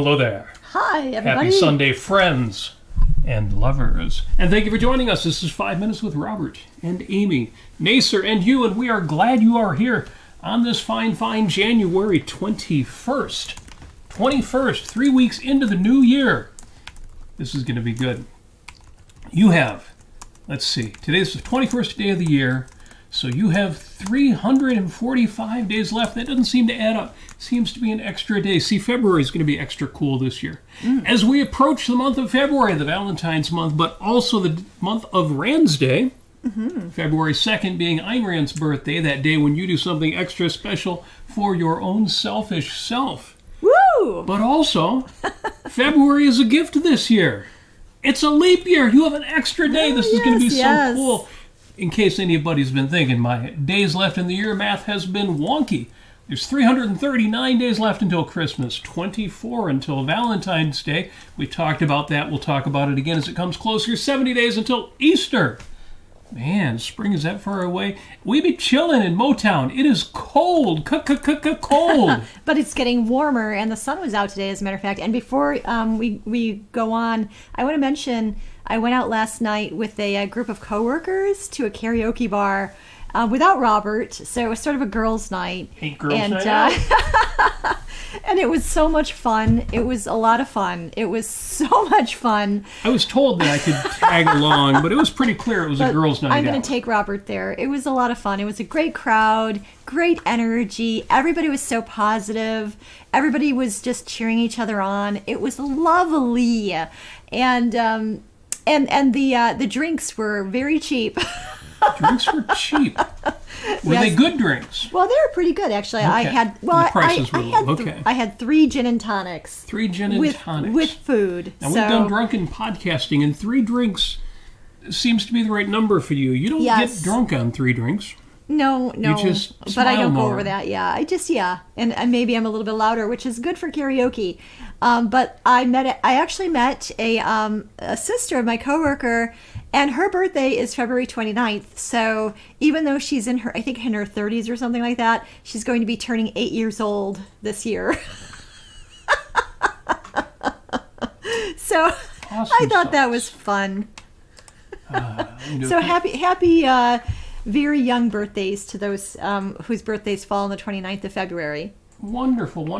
hello there. Hi, everybody. Happy Sunday, friends and lovers. And thank you for joining us. This is 5 Minutes with Robert and Amy, Nasir and you, and we are glad you are here on this fine January 21st. 21st, 3 weeks into the new year. This is going to be good. You have, let's see, today's the 21st day of the year, so you have 345 days left. That doesn't seem to add up. Seems to be an extra day. See, February is going to be extra cool this year. As we approach the month of February, the Valentine's month, but also the month of Rand's Day, February 2nd being Ayn Rand's birthday, that day when you do something extra special for your own selfish self. Woo! But also, February is a gift this year. It's a leap year. You have an extra day. This is going to be so cool. In case anybody's been thinking, my days left in the year math has been wonky. There's 339 days left until Christmas, 24 until Valentine's Day. We talked about that. We'll talk about it again as it comes closer. 70 days until Easter. Man, spring is that far away. We be chilling in Motown. It is cold, cold. But it's getting warmer, and the sun was out today, as a matter of fact. And before we go on, I want to mention I went out last night with a group of coworkers to a karaoke bar without Robert, so it was sort of a girls' night. Hey, girls' night out. And it was so much fun. It was a lot of fun. It was so much fun. I was told that I could tag along, but it was pretty clear it was a girls' night out. I'm going to take Robert there. It was a lot of fun. It was a great crowd, great energy. Everybody was so positive. Everybody was just cheering each other on. It was lovely. And the drinks were very cheap. Drinks were cheap. Were they good drinks? Well, they were pretty good, actually. Okay. I had I had 3 gin and tonics. 3 gin and tonics with food. Now we've done drunken podcasting, and 3 drinks seems to be the right number for you. You don't get drunk on 3 drinks. No. You just but I don't more. go over that. Yeah, and maybe I'm a little bit louder, which is good for karaoke. But I actually met a sister of my coworker, and her birthday is February 29th. So even though she's in her 30s or something like that, she's going to be turning 8 years old this year. So Awesome I thought that sauce. was fun. So happy very young birthdays to those whose birthdays fall on the 29th of February. Wonderful.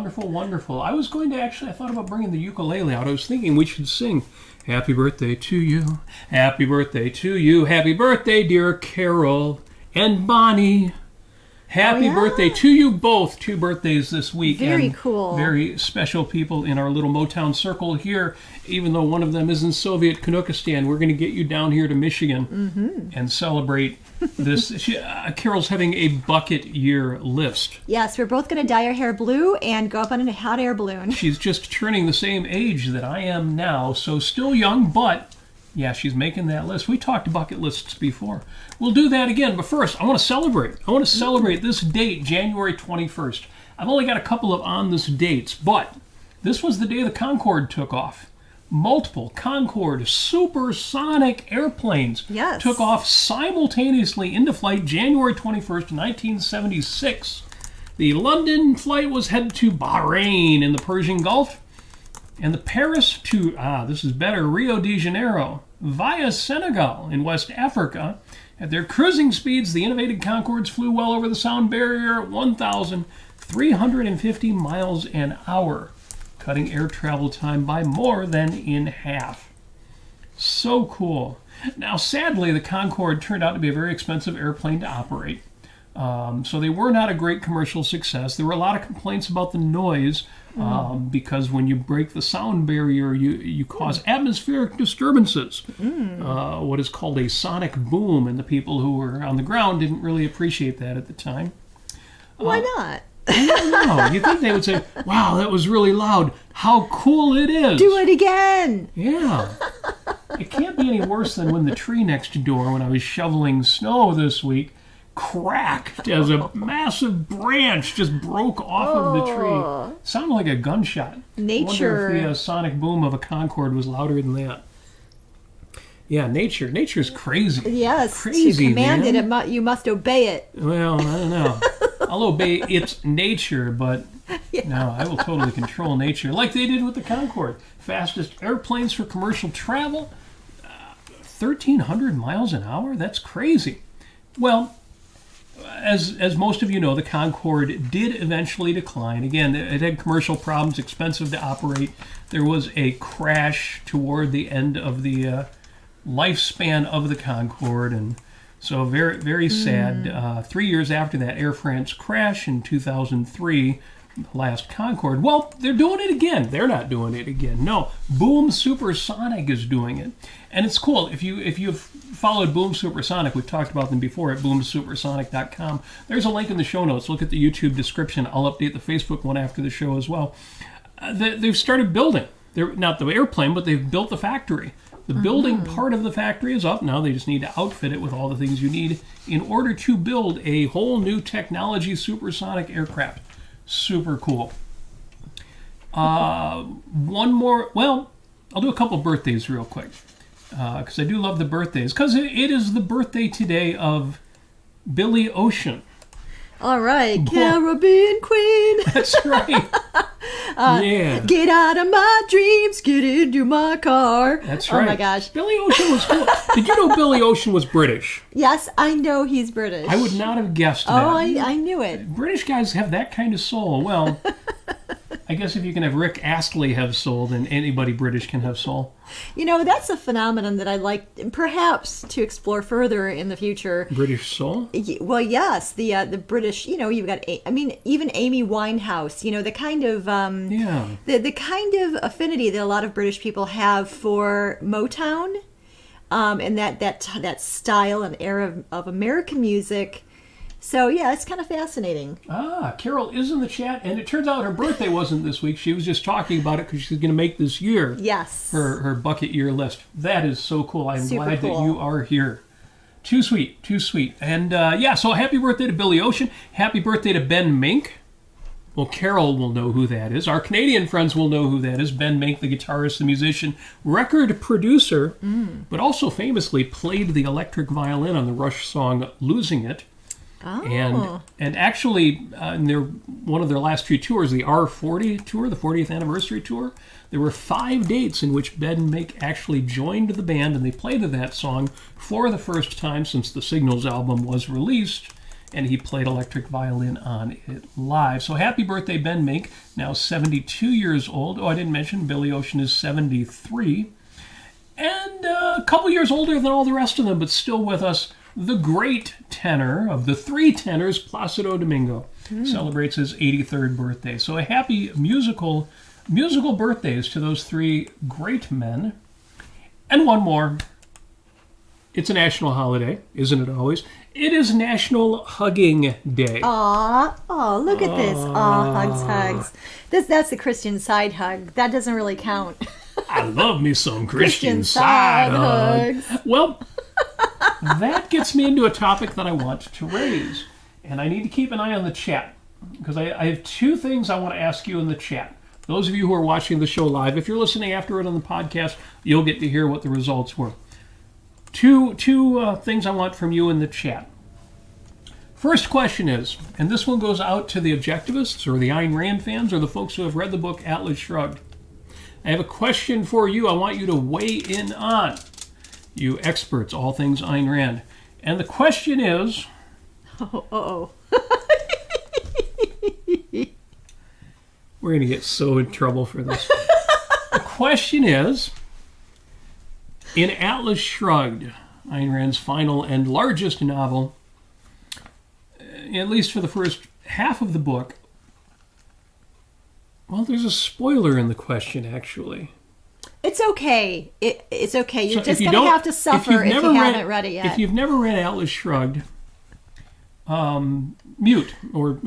I was going to I thought about bringing the ukulele out. I was thinking we should sing Happy Birthday to You, Happy Birthday to You, Happy Birthday, dear Carol and Bonnie. Happy birthday to you both. 2 birthdays this week. Very and cool. Very special people in our little Motown circle here. Even though one of them is in Soviet Kanukistan, we're going to get you down here to Michigan and celebrate this. Carol's having a bucket year list. Yes, we're both going to dye our hair blue and go up on a hot air balloon. She's just turning the same age that I am now, so still young, but yeah, she's making that list. We talked bucket lists before. We'll do that again, but first, I want to celebrate. I want to celebrate this date, January 21st. I've only got a couple of on this dates, but this was the day the Concorde took off. Multiple Concorde supersonic airplanes took off simultaneously into flight January 21st, 1976. The London flight was headed to Bahrain in the Persian Gulf, and the Paris to, this is better, Rio de Janeiro, via Senegal in West Africa. At their cruising speeds, the innovative Concordes flew well over the sound barrier at 1,350 miles an hour, cutting air travel time by more than in half. So cool. Now, sadly, the Concorde turned out to be a very expensive airplane to operate. So they were not a great commercial success. There were a lot of complaints about the noise because when you break the sound barrier, you cause atmospheric disturbances, what is called a sonic boom, and the people who were on the ground didn't really appreciate that at the time. Why not? I don't know. You think they would say, wow, that was really loud. How cool it is. Do it again. Yeah. It can't be any worse than when the tree next door, when I was shoveling snow this week, cracked as a massive branch just broke off of the tree. Sounded like a gunshot. Nature. I wonder if the sonic boom of a Concorde was louder than that. Yeah, nature. Nature's crazy. Yes, crazy, you commanded man. it. You must obey it. Well, I don't know. I'll obey its nature, but No, I will totally control nature, like they did with the Concorde. Fastest airplanes for commercial travel, 1,300 miles an hour? That's crazy. Well, as most of you know, the Concorde did eventually decline. Again, it had commercial problems, expensive to operate. There was a crash toward the end of the lifespan of the Concorde, and so very, very sad. 3 years after that Air France crash in 2003, the last Concorde. Well, they're doing it again. They're not doing it again. No, Boom Supersonic is doing it, and it's cool. If you've followed Boom Supersonic, we've talked about them before at boomsupersonic.com. There's a link in the show notes. Look at the YouTube description. I'll update the Facebook one after the show as well. They've started building. They're not the airplane, but they've built the factory. The building part of the factory is up. Now they just need to outfit it with all the things you need in order to build a whole new technology supersonic aircraft. Super cool. One more. Well, I'll do a couple birthdays real quick because I do love the birthdays. Because it is the birthday today of Billy Ocean. All right, Caribbean Queen. That's right. Yeah. Get out of my dreams, get into my car. That's right. Oh my gosh. Billy Ocean was cool. Did you know Billy Ocean was British? Yes, I know he's British. I would not have guessed that. Oh, I knew it. British guys have that kind of soul. Well, I guess if you can have Rick Astley have soul, then anybody British can have soul. You know, that's a phenomenon that I'd like perhaps to explore further in the future. British soul? Well, yes, the British, you know, you've got, I mean, even Amy Winehouse, you know, the kind of, the kind of affinity that a lot of British people have for Motown, and that style and era of American music. So, yeah, it's kind of fascinating. Carol is in the chat, and it turns out her birthday wasn't this week. She was just talking about it because she's going to make this year her bucket year list. That is so cool. I'm glad that you are here. Too sweet, too sweet. And, so happy birthday to Billy Ocean. Happy birthday to Ben Mink. Well, Carol will know who that is. Our Canadian friends will know who that is. Ben Mink, the guitarist, the musician, record producer, but also famously played the electric violin on the Rush song Losing It. Oh. And actually, in one of their last few tours, the R40 tour, the 40th anniversary tour, there were 5 dates in which Ben Mink actually joined the band, and they played that song for the first time since the Signals album was released, and he played electric violin on it live. So happy birthday, Ben Mink, now 72 years old. Oh, I didn't mention Billy Ocean is 73, and a couple years older than all the rest of them, but still with us. The great tenor of the 3 tenors, Plácido Domingo, celebrates his 83rd birthday. So a happy musical birthdays to those 3 great men. And one more. It's a national holiday, isn't it always? It is National Hugging Day. Aw, oh, look at this. Aw, hugs. That's the Christian side hug. That doesn't really count. I love me some Christian side hugs. Well, that gets me into a topic that I want to raise. And I need to keep an eye on the chat, because I have 2 things I want to ask you in the chat. Those of you who are watching the show live, if you're listening after it on the podcast, you'll get to hear what the results were. Two things I want from you in the chat. First question is, and this one goes out to the objectivists or the Ayn Rand fans or the folks who have read the book Atlas Shrugged. I have a question for you I want you to weigh in on. You experts, all things Ayn Rand. And the question is... Uh-oh. We're going to get so in trouble for this. The question is, in Atlas Shrugged, Ayn Rand's final and largest novel, at least for the first half of the book, well, there's a spoiler in the question, actually. It's okay. It's okay. You're just going to have to suffer if you haven't read it yet. If you've never read Atlas Shrugged, mute or,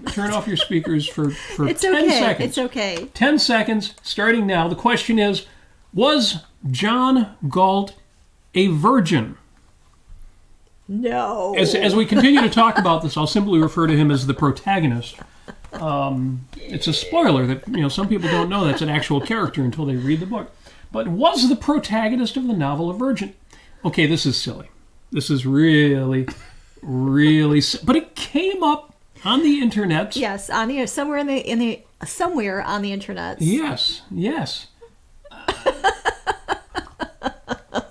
turn off your speakers for 10 seconds. It's okay. 10 seconds, starting now. The question is, was John Galt a virgin? No. As we continue to talk about this, I'll simply refer to him as the protagonist. It's a spoiler that, some people don't know that's an actual character until they read the book. But was the protagonist of the novel a virgin? Okay, this is silly. This is really, really... But it came up on the internet. Yes, on the somewhere in the somewhere on the internet. Yes, yes.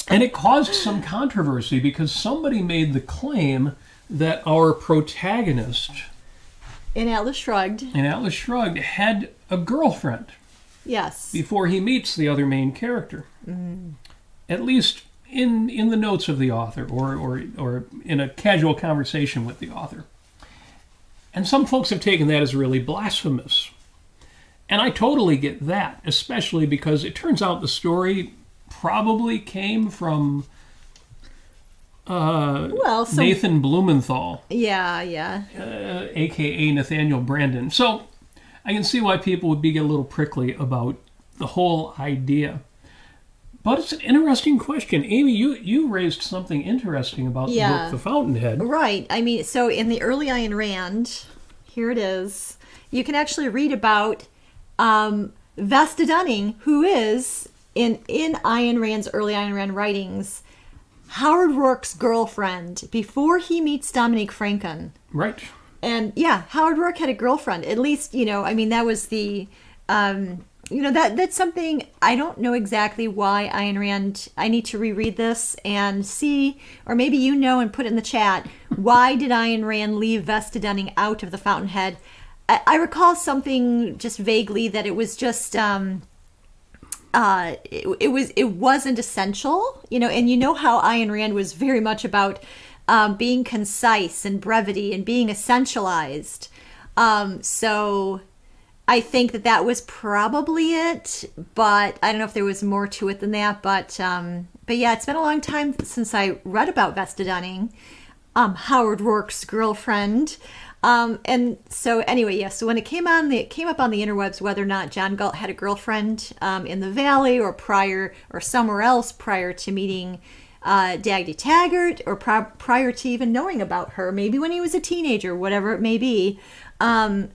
And it caused some controversy because somebody made the claim that our protagonist In Atlas Shrugged. had a girlfriend. Yes. Before he meets the other main character. At least in the notes of the author or in a casual conversation with the author. And some folks have taken that as really blasphemous. And I totally get that, especially because it turns out the story probably came from Nathan Blumenthal. Yeah. A.k.a. Nathaniel Brandon. So I can see why people would be a little prickly about the whole idea. But it's an interesting question. Amy, you raised something interesting about the book The Fountainhead. Right. I mean, so in the early Ayn Rand, here it is, you can actually read about Vesta Dunning, who is, in Ayn Rand's early Ayn Rand writings, Howard Rourke's girlfriend before he meets Dominique Franken. Right. And yeah, Howard Rourke had a girlfriend. At least, that was the... that's something, I don't know exactly why Ayn Rand, I need to reread this and see, or maybe and put it in the chat, why did Ayn Rand leave Vesta Dunning out of The Fountainhead? I recall something just vaguely that it was just, it wasn't essential, and how Ayn Rand was very much about being concise and brevity and being essentialized. So I think that was probably it, but I don't know if there was more to it than that. But yeah, it's been a long time since I read about Vesta Dunning, Howard Rourke's girlfriend. And so anyway, yeah. So when it came up on the interwebs whether or not John Galt had a girlfriend in the Valley or somewhere else prior to meeting Dagny Taggart, or prior to even knowing about her, maybe when he was a teenager, whatever it may be. Now,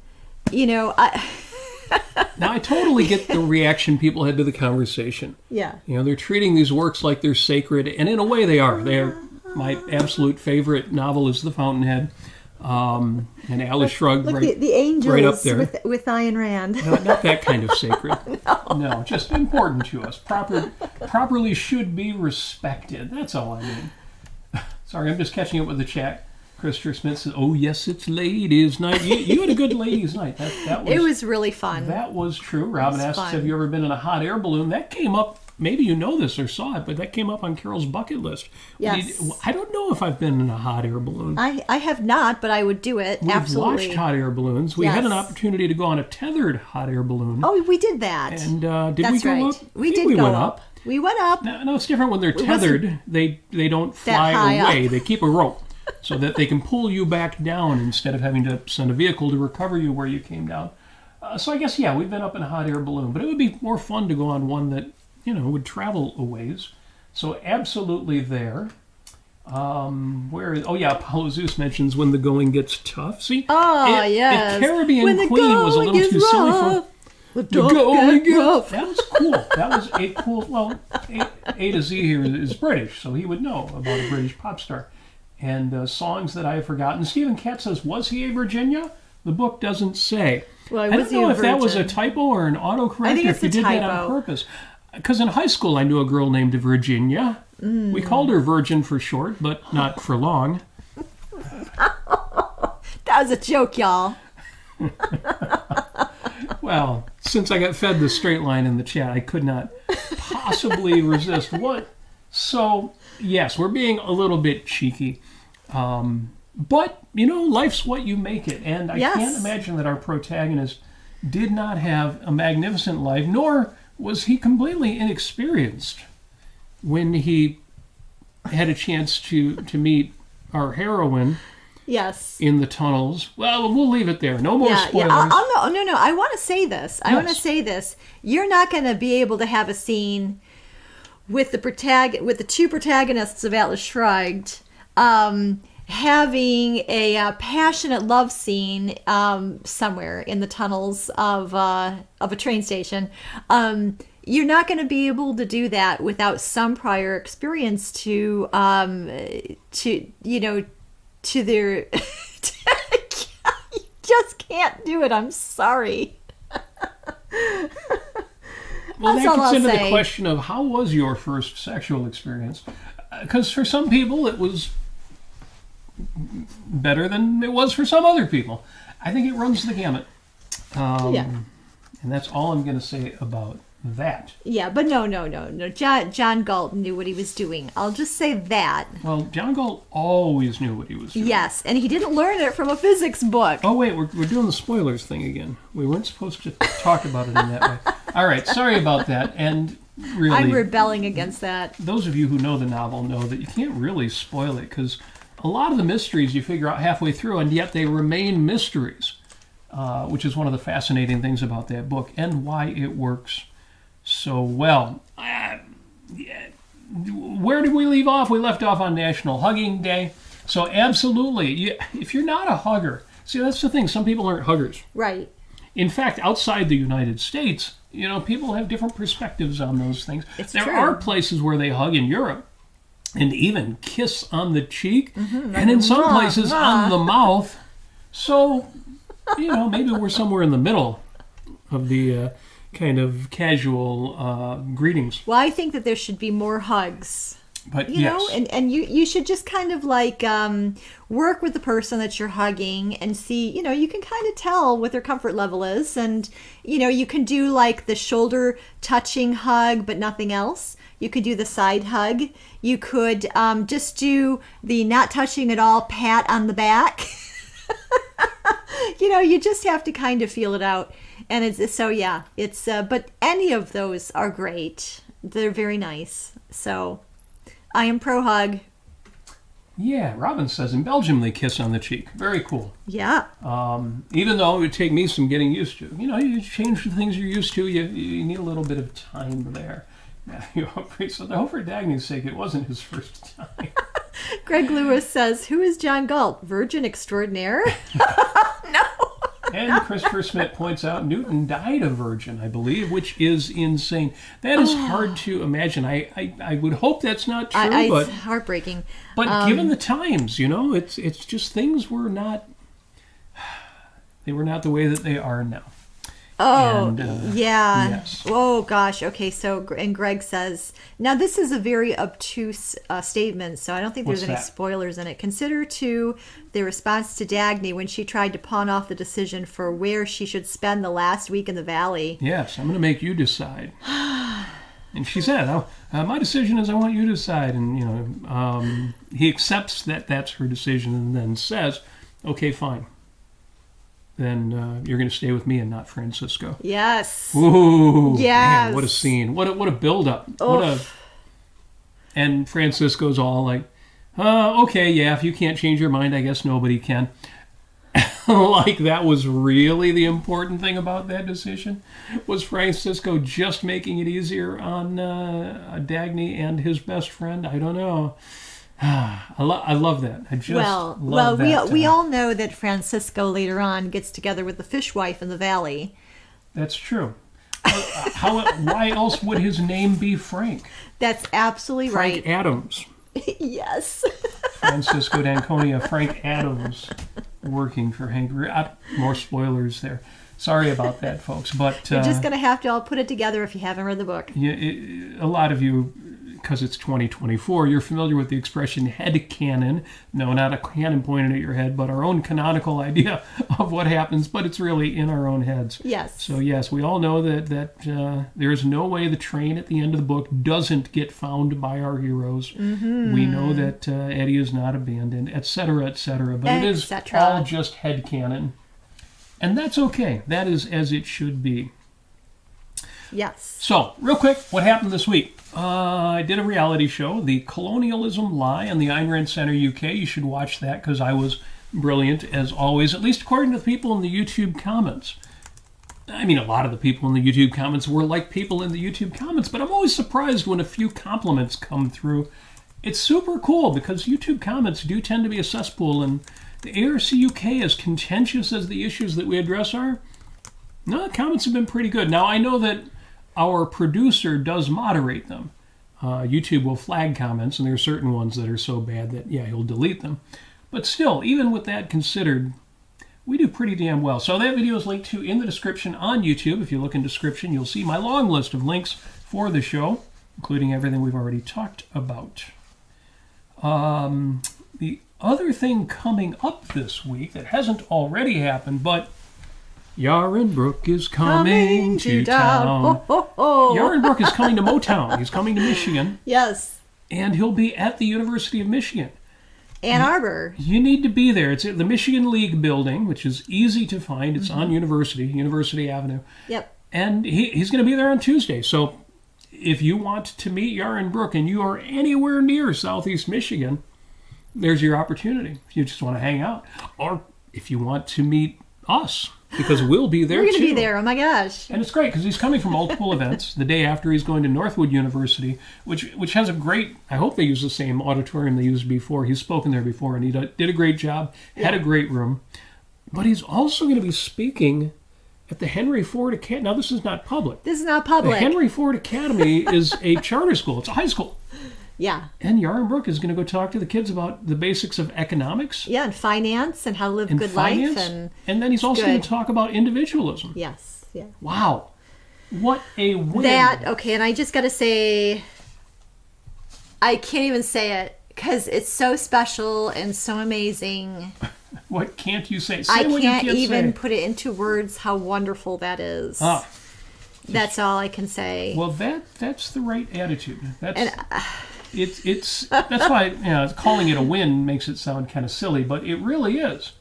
I totally get the reaction people had to the conversation. Yeah. They're treating these works like they're sacred, and in a way they are. They're my absolute favorite novel is The Fountainhead, and Atlas Shrugged the angels right up there. With Ayn Rand. Not that kind of sacred. No, just important to us. Properly should be respected. That's all I mean. Sorry, I'm just catching up with the chat. Christopher Smith says, "Oh yes, it's ladies' night." You had a good ladies' night. It was really fun. That was true. Robin asks, "Have you ever been in a hot air balloon?" That came up. Maybe you know this or saw it, but that came up on Carol's bucket list. Yes. I don't know if I've been in a hot air balloon. I have not, but I would do it. We've absolutely. watched hot air balloons. We had an opportunity to go on a tethered hot air balloon. Oh, we did that. And did That's we go right. up? We did go up. We went up. No, it's different when they're tethered. They don't fly away. They keep a rope so that they can pull you back down instead of having to send a vehicle to recover you where you came down. So I guess, yeah, we've been up in a hot air balloon. But it would be more fun to go on one that, would travel a ways. So absolutely there. Apollo Zeus mentions when the going gets tough. See? Yes. The Caribbean Queen was a little too silly for... The going gets rough. That was cool. That was a cool... Well, A to Z here is British, so he would know about a British pop star. And songs that I have forgotten. Stephen Katz says, was he a Virginia? The book doesn't say. Well, I don't know if that was a typo or an autocorrect, I think if he did that on purpose. Because in high school, I knew a girl named Virginia. We called her Virgin for short, but not for long. That was a joke, y'all. Well, since I got fed the straight line in the chat, I could not possibly resist. What? So, yes, we're being a little bit cheeky. But, life's what you make it. And I can't imagine that our protagonist did not have a magnificent life, nor was he completely inexperienced when he had a chance to meet our heroine. Yes. In the tunnels. Well, we'll leave it there. No more spoilers. No. I want to say this. You're not going to be able to have a scene with the two protagonists of Atlas Shrugged having a passionate love scene somewhere in the tunnels of a train station. You're not going to be able to do that without some prior experience to their. You just can't do it. I'm sorry. Well, That's that all gets I'll into the say. question of how was your first sexual experience? Because for some people it was better than it was for some other people. I think it runs the gamut. Yeah. And that's all I'm going to say about that. Yeah, but no. John Galt knew what he was doing. I'll just say that. Well, John Galt always knew what he was doing. Yes, and he didn't learn it from a physics book. Oh, wait, we're doing the spoilers thing again. We weren't supposed to talk about it in that way. All right, sorry about that. And really, I'm rebelling against that. those of you who know the novel know that you can't really spoil it because a lot of the mysteries you figure out halfway through, and yet they remain mysteries, which is one of the fascinating things about that book and why it works so well. Where did we leave off? We left off on National Hugging Day. So absolutely, if you're not a hugger, see, that's the thing. Some people aren't huggers. Right. In fact, outside the United States, people have different perspectives on those things. There are places where they hug in Europe and even kiss on the cheek, and in some places on the mouth. So, maybe we're somewhere in the middle of the kind of casual greetings. Well, I think that there should be more hugs. But You know, and you should just kind of like work with the person that you're hugging and see, you can kind of tell what their comfort level is. And, you can do like the shoulder touching hug, but nothing else. You could do the side hug. You could just do the not touching at all pat on the back. You just have to kind of feel it out. And but any of those are great. They're very nice. So I am pro hug. Yeah, Robin says in Belgium they kiss on the cheek. Very cool. Yeah. Even though it would take me some getting used to. You change the things you're used to. You need a little bit of time there. Matthew Humphrey said, I hope for Dagny's sake it wasn't his first time. Greg Lewis says, who is John Galt? Virgin extraordinaire? No. And Christopher Smith points out Newton died a virgin, I believe, which is insane. That is hard to imagine. I would hope that's not true, but it's heartbreaking. But given the times, it's just things were not. They were not the way that they are now. Oh, And, yeah. yes. Oh, gosh. Okay, so, and Greg says, now this is a very obtuse statement, so I don't think there's What's any that? spoilers in it. Consider, too, the response to Dagny when she tried to pawn off the decision for where she should spend the last week in the valley. Yes, I'm going to make you decide. And she said, my decision is I want you to decide. And, he accepts that that's her decision and then says, okay, fine. Then you're going to stay with me and not Francisco. Yes. Ooh, Yes. man, what a scene. What a build-up. And Francisco's all like, okay, yeah, if you can't change your mind, I guess nobody can. Like that was really the important thing about that decision. Was Francisco just making it easier on Dagny and his best friend? I don't know. I love that. I just love that. We all know that Francisco later on gets together with the fishwife in the valley. That's true. Why else would his name be Frank? That's absolutely Frank right. Adams. Yes. Francisco d'Anconia, Frank Adams, working for Hank. More spoilers there. Sorry about that, folks. But You're just going to have to all put it together if you haven't read the book. A lot of you, because it's 2024, you're familiar with the expression headcanon. No, not a cannon pointed at your head, but our own canonical idea of what happens, but it's really in our own heads. Yes. So yes, we all know that there is no way the train at the end of the book doesn't get found by our heroes. Mm-hmm. We know that Eddie is not abandoned, etc., etc., but it is all just headcanon. And that's okay. That is as it should be. Yes. So, real quick, what happened this week? I did a reality show, The Colonialism Lie, on the Ayn Rand Center UK. You should watch that because I was brilliant, as always, at least according to the people in the YouTube comments. I mean, a lot of the people in the YouTube comments were like people in the YouTube comments, but I'm always surprised when a few compliments come through. It's super cool because YouTube comments do tend to be a cesspool, and the ARC UK, as contentious as the issues that we address are, no, the comments have been pretty good. Now, I know that our producer does moderate them. YouTube will flag comments, and there are certain ones that are so bad that, yeah, he'll delete them. But still, even with that considered, we do pretty damn well. So that video is linked to in the description on YouTube. If you look in description, you'll see my long list of links for the show, including everything we've already talked about. The other thing coming up this week that hasn't already happened, but Yaron Brook is coming to town. Ho, ho, ho. Yaron Brook is coming to Motown. He's coming to Michigan. Yes. And he'll be at the University of Michigan. Ann Arbor. You need to be there. It's at the Michigan League building, which is easy to find. It's on University Avenue. Yep. And he's going to be there on Tuesday. So if you want to meet Yaron Brook and you are anywhere near Southeast Michigan, there's your opportunity. If you just want to hang out. Or if you want to meet us, because we'll be there We're going to too. be there. Oh, my gosh. And it's great because he's coming from multiple events. The day after, he's going to Northwood University, which has a great, I hope they use the same auditorium they used before. He's spoken there before, and he did a great job, had a great room. But he's also going to be speaking at the Henry Ford Academy. Now, this is not public. This is not public. The Henry Ford Academy is a charter school. It's a high school. Yeah. And Yaron Brook is going to go talk to the kids about the basics of economics. Yeah, and finance and how to live a good finance, life. And then he's also going to talk about individualism. Yes. Yeah. Wow. What a win. Okay, and I just got to say, I can't even say it because it's so special and so amazing. What can't you say? I what can't you can't even say. put it into words how wonderful that is. Ah, That's all I can say. well, that's the right attitude. It's that's why calling it a win makes it sound kind of silly, but it really is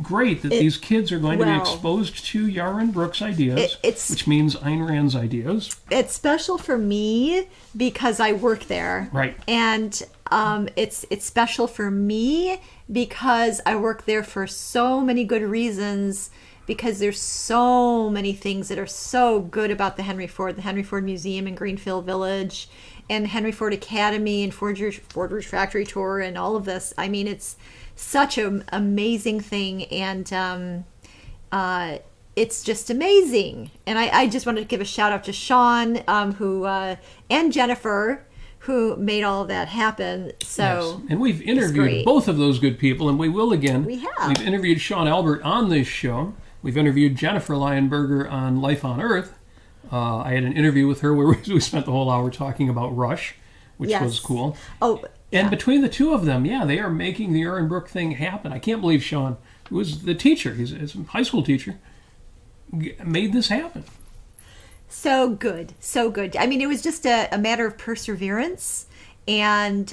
great that these kids are going to be exposed to Yaron Brook's ideas, which means Ayn Rand's ideas. It's special for me because I work there, Right. And it's special for me because I work there for so many good reasons. Because there's so many things that are so good about the Henry Ford Museum in Greenfield Village, and Henry Ford Academy and Ford Rouge Factory Tour and all of this. I mean, it's such an amazing thing, and it's just amazing. And I just wanted to give a shout out to Sean, and Jennifer, who made all of that happen. So, yes. And we've interviewed both of those good people, and we will again. We have. We've interviewed Sean Albert on this show. We've interviewed Jennifer Lionberger on Life on Earth. I had an interview with her where we spent the whole hour talking about Rush, which was cool. Oh, and between the two of them, they are making the Yaron Brook thing happen. I can't believe Sean, who was the teacher, he's a high school teacher, made this happen. So good, so good. I mean, it was just a matter of perseverance and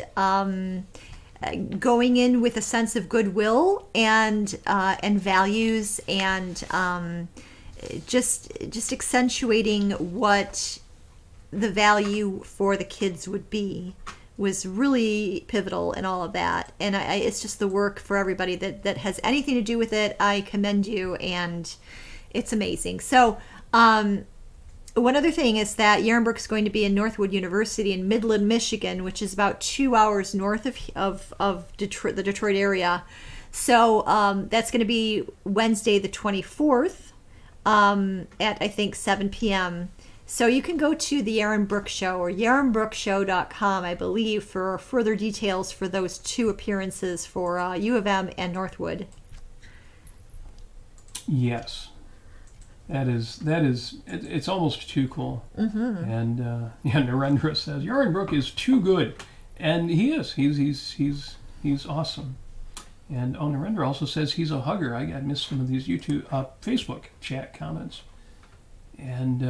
going in with a sense of goodwill and values, and just accentuating what the value for the kids would be was really pivotal in all of that. And it's just the work for everybody that has anything to do with it. I commend you, and it's amazing. So one other thing is that Yaron Brook is going to be in Northwood University in Midland, Michigan, which is about 2 hours north of Detroit, the Detroit area. So that's going to be Wednesday the 24th at, I think, 7 p.m. So you can go to the Yaron Brook Show or yaronbrookshow.com, I believe, for further details for those two appearances for U of M and Northwood. Yes. That is, it's almost too cool. Mm-hmm. And Narendra says Yaron Brook is too good, and he is. He's awesome. And Narendra also says he's a hugger. I missed some of these Facebook chat comments, and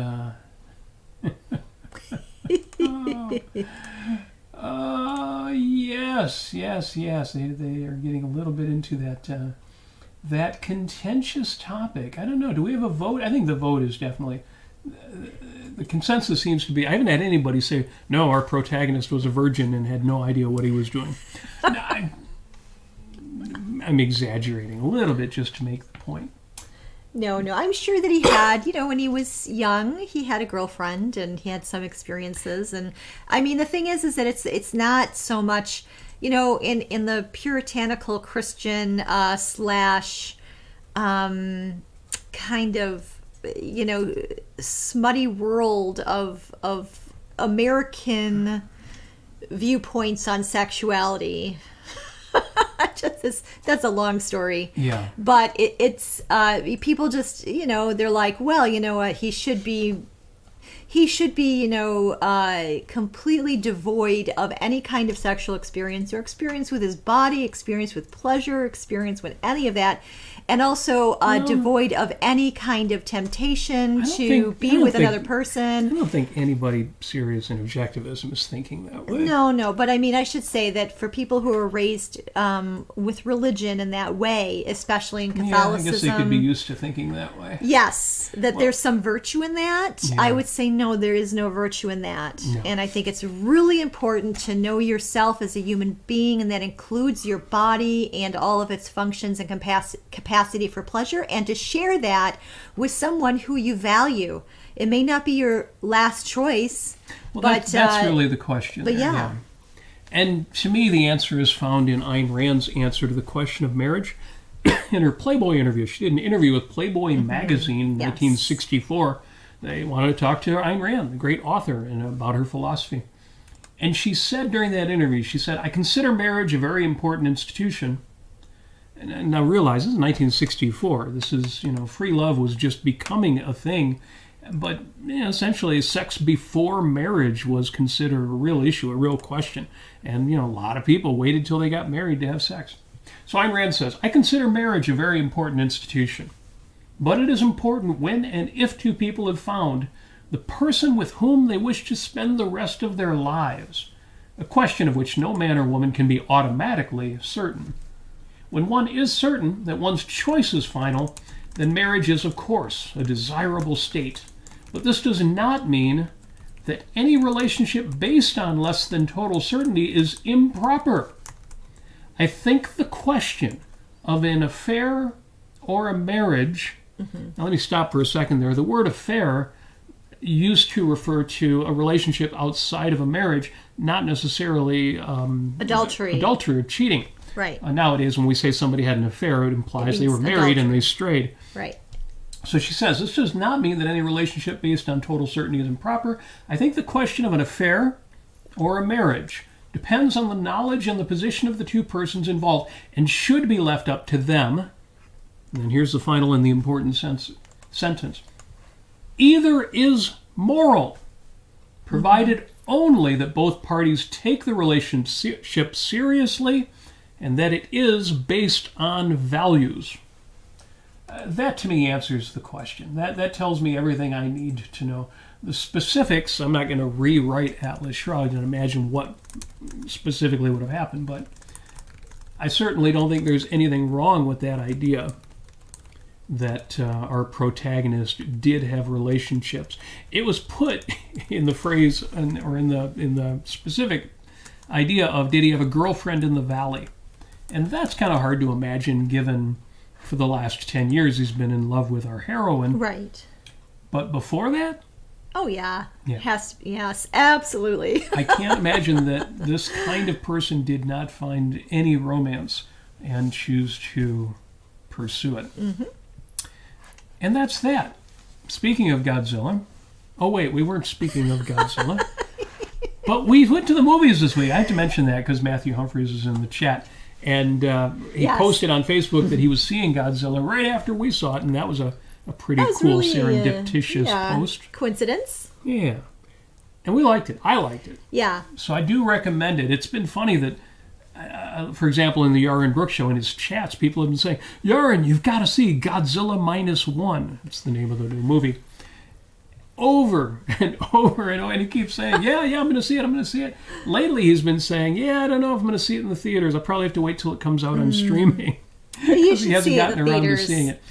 yes. They are getting a little bit into that contentious topic. I don't know. Do we have a vote? I think the vote is definitely... The consensus seems to be... I haven't had anybody say, no, our protagonist was a virgin and had no idea what he was doing. No, I'm exaggerating a little bit just to make the point. No. I'm sure that he had, when he was young, he had a girlfriend and he had some experiences. And I mean, the thing is that it's not so much... in the puritanical Christian slash kind of, smutty world of American viewpoints on sexuality. That's a long story. Yeah. But it's people just, they're like, well, you know what, he should be, completely devoid of any kind of sexual experience or experience with his body, experience with pleasure, experience with any of that. And also devoid of any kind of temptation to be with another person. I don't think anybody serious in objectivism is thinking that way. No. But I mean, I should say that for people who are raised with religion in that way, especially in Catholicism. Yeah, I guess they could be used to thinking that way. Yes, there's some virtue in that. Yeah. I would say no, there is no virtue in that. No. And I think it's really important to know yourself as a human being, and that includes your body and all of its functions and capacity for pleasure, and to share that with someone who you value. It may not be your last choice, well, but that's really the question. But there, yeah. And to me, the answer is found in Ayn Rand's answer to the question of marriage. In her Playboy interview, she did an interview with Playboy magazine in 1964. They wanted to talk to Ayn Rand, the great author, and about her philosophy. And she said during that interview, she said, "I consider marriage a very important institution." And now realize this is 1964. This is, free love was just becoming a thing. But essentially, sex before marriage was considered a real issue, a real question. And, a lot of people waited till they got married to have sex. So Ayn Rand says, "I consider marriage a very important institution. But it is important when and if two people have found the person with whom they wish to spend the rest of their lives, a question of which no man or woman can be automatically certain. When one is certain that one's choice is final, then marriage is, of course, a desirable state. But this does not mean that any relationship based on less than total certainty is improper. I think the question of an affair or a marriage..." Now let me stop for a second there. The word affair used to refer to a relationship outside of a marriage, not necessarily adultery or cheating. Right. Nowadays, when we say somebody had an affair, it implies they were married and they strayed. Right. So she says, this does not mean that any relationship based on total certainty is improper. I think the question of an affair or a marriage depends on the knowledge and the position of the two persons involved and should be left up to them. And here's the final and the important sentence. Either is moral, provided only that both parties take the relationship seriously and that it is based on values. That to me answers the question. That tells me everything I need to know. The specifics, I'm not going to rewrite Atlas Shrugged and imagine what specifically would have happened, but I certainly don't think there's anything wrong with that idea that our protagonist did have relationships. It was put in the phrase, or in the specific idea of, did he have a girlfriend in the valley? And that's kind of hard to imagine, given for the last 10 years he's been in love with our heroine. Right. But before that? Oh, yeah. Yes, absolutely. I can't imagine that this kind of person did not find any romance and choose to pursue it. Mm-hmm. And that's that. Speaking of Godzilla. Oh, wait, we weren't speaking of Godzilla. But we went to the movies this week. I have to mention that because Matthew Humphreys is in the chat. And he posted on Facebook that he was seeing Godzilla right after we saw it, and that was a pretty cool, really, serendipitous post. Coincidence? Yeah. And we liked it. I liked it. Yeah. So I do recommend it. It's been funny that, for example, in the Yaron Brook show, in his chats, people have been saying, Yaron, you've got to see Godzilla -1. That's the name of the new movie. Over and over and over. And he keeps saying, yeah, I'm going to see it. Lately, he's been saying, I don't know if I'm going to see it in the theaters. I'll probably have to wait till it comes out on streaming. Because he hasn't gotten around to seeing it.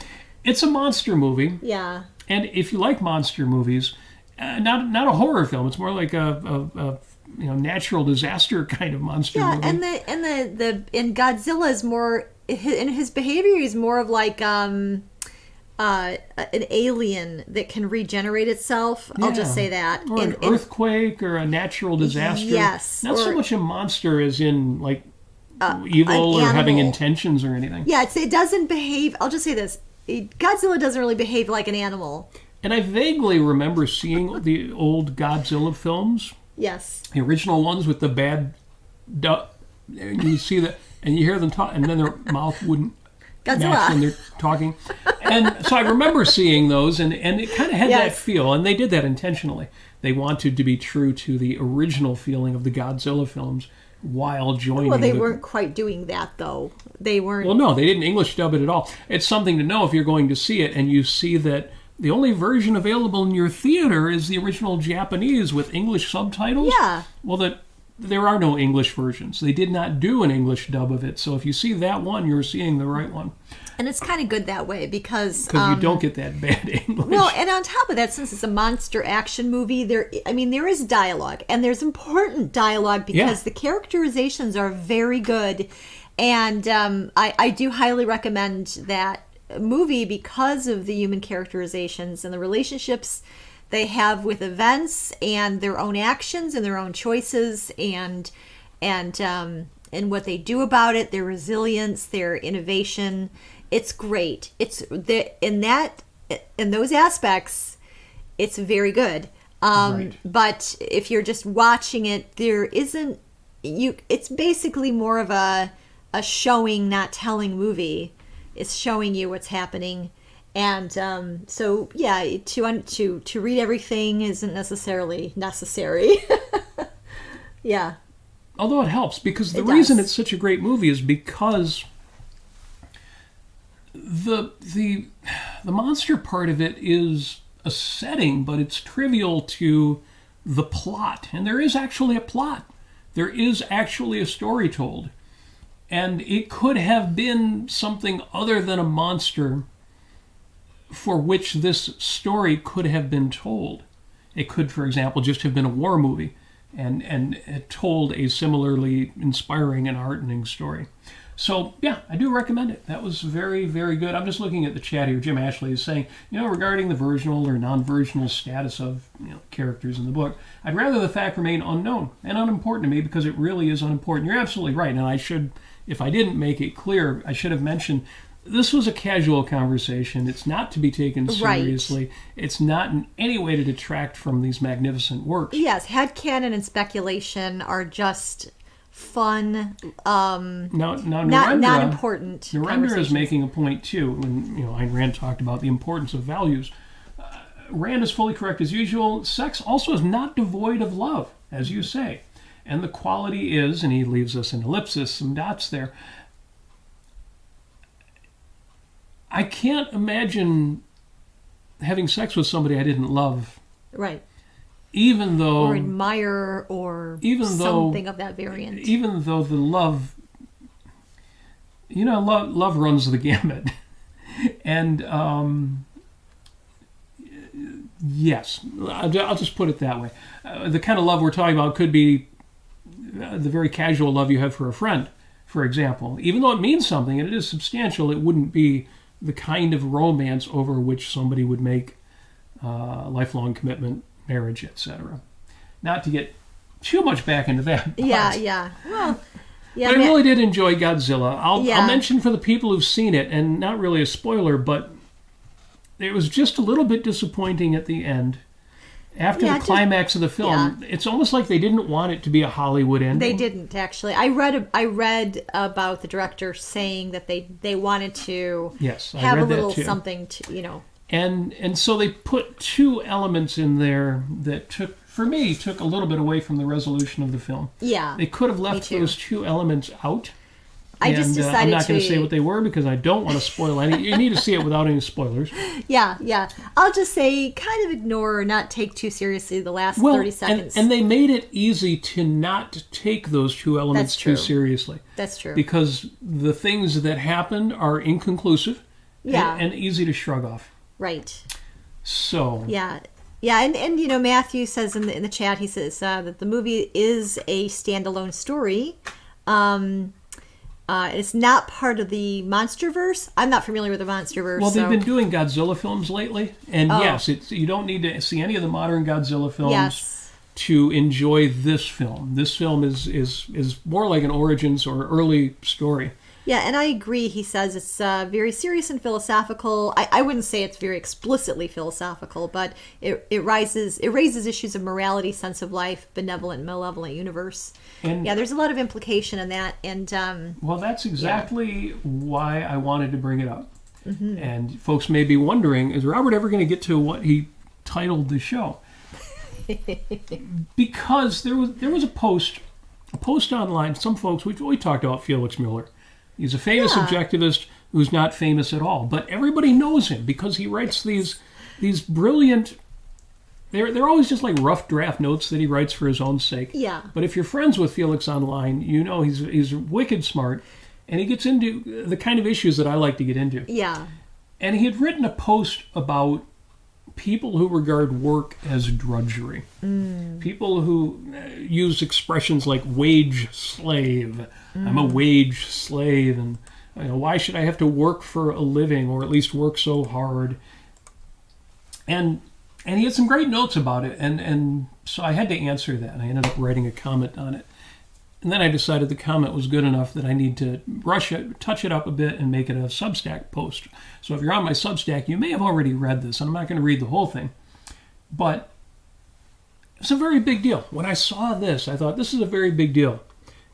It's a monster movie. Yeah. And if you like monster movies, not a horror film. It's more like a natural disaster kind of monster movie. Yeah, and Godzilla is more, in his behavior, he's more of like an alien that can regenerate itself. Yeah. I'll just say that. Or an earthquake or a natural disaster. Yes. Not so much a monster as in like evil or having intentions or anything. Yeah, it doesn't behave. I'll just say this. Godzilla doesn't really behave like an animal. And I vaguely remember seeing the old Godzilla films. Yes. The original ones with the bad... You see that and you hear them talk, and then their mouth wouldn't match Godzilla. when they're talking. And so I remember seeing those, and it kind of had that Yes. feel, and they did that intentionally. They wanted to be true to the original feeling of the Godzilla films while joining. Well, they weren't quite doing that, though. They weren't. Well, no, they didn't English dub it at all. It's something to know if you're going to see it, and you see that the only version available in your theater is the original Japanese with English subtitles. Yeah. Well, there are no English versions. They did not do an English dub of it. So if you see that one, you're seeing the right one. And it's kind of good that way because Because you don't get that bad English. Well, and on top of that, since it's a monster action movie, there is dialogue, and there's important dialogue because Yeah. the characterizations are very good, and I do highly recommend that movie because of the human characterizations and the relationships they have with events and their own actions and their own choices and what they do about it, their resilience, their innovation. It's great. It's in those aspects, it's very good. Right. But if you're just watching it, there isn't it's basically more of a showing, not telling movie. It's showing you what's happening. And so, yeah, to read everything isn't necessarily necessary. Yeah. Although it helps, because the It reason does. it's such a great movie is because the monster part of it is a setting, but it's trivial to the plot. And there is actually a plot. There is actually a story told. And it could have been something other than a monster for which this story could have been told. It could, for example, just have been a war movie and it told a similarly inspiring and heartening story. So, yeah, I do recommend it. That was very, very good. I'm just looking at the chat here. Jim Ashley is saying, regarding the virginal or non-virginal status of characters in the book, I'd rather the fact remain unknown and unimportant to me because it really is unimportant. You're absolutely right. And I should, if I didn't make it clear, I should have mentioned this was a casual conversation. It's not to be taken seriously. Right. It's not in any way to detract from these magnificent works. Yes, headcanon and speculation are just fun, now not important. Narendra is making a point too. When Ayn Rand talked about the importance of values, Rand is fully correct as usual. Sex also is not devoid of love, as you say, and the quality is, and he leaves us an ellipsis, some dots there. I can't imagine having sex with somebody I didn't love. Right. Even though... Or admire or something of that variant. Even though the love... love runs the gamut. And, yes, I'll just put it that way. The kind of love we're talking about could be the very casual love you have for a friend, for example. Even though it means something and it is substantial, it wouldn't be the kind of romance over which somebody would make lifelong commitment, marriage, etc. Not to get too much back into that. Yeah. Well, yeah. But I really did enjoy Godzilla. I'll Yeah. mention for the people who've seen it, and not really a spoiler, but it was just a little bit disappointing at the end. After the climax of the film, it's almost like they didn't want it to be a Hollywood ending. They didn't, actually. I read about the director saying that they wanted to have a little something to, And so they put two elements in there that took a little bit away from the resolution of the film. Yeah. They could have left those two elements out. I just decided I'm not going to say what they were because I don't want to spoil any. You need to see it without any spoilers. Yeah. I'll just say kind of ignore or not take too seriously the last 30 seconds. And they made it easy to not take those two elements too seriously. That's true. Because the things that happened are inconclusive and easy to shrug off. Right. So. Yeah, and Matthew says in the chat, he says that the movie is a standalone story. It's not part of the MonsterVerse. I'm not familiar with the MonsterVerse. Well, they've been doing Godzilla films lately, and yes, you don't need to see any of the modern Godzilla films to enjoy this film. This film is more like an origins or early story. Yeah, and I agree. He says it's very serious and philosophical. I wouldn't say it's very explicitly philosophical, but it raises issues of morality, sense of life, benevolent, malevolent universe. And yeah, there's a lot of implication in that. And well, that's exactly why I wanted to bring it up. And folks may be wondering, is Robert ever going to get to what he titled the show? Because there was a post online. Some folks, we talked about Felix Mueller. He's a famous objectivist who's not famous at all, but everybody knows him because he writes these brilliant. They're always just like rough draft notes that he writes for his own sake. Yeah. But if you're friends with Felix online, you know he's wicked smart, and he gets into the kind of issues that I like to get into. Yeah. And he had written a post about people who regard work as drudgery. People who use expressions like wage slave. I'm a wage slave, and why should I have to work for a living, or at least work so hard? And he had some great notes about it, and so I had to answer that, and I ended up writing a comment on it. And then I decided the comment was good enough that I need to brush it, touch it up a bit, and make it a Substack post. So if you're on my Substack, you may have already read this, and I'm not going to read the whole thing. But it's a very big deal. When I saw this, I thought, this is a very big deal.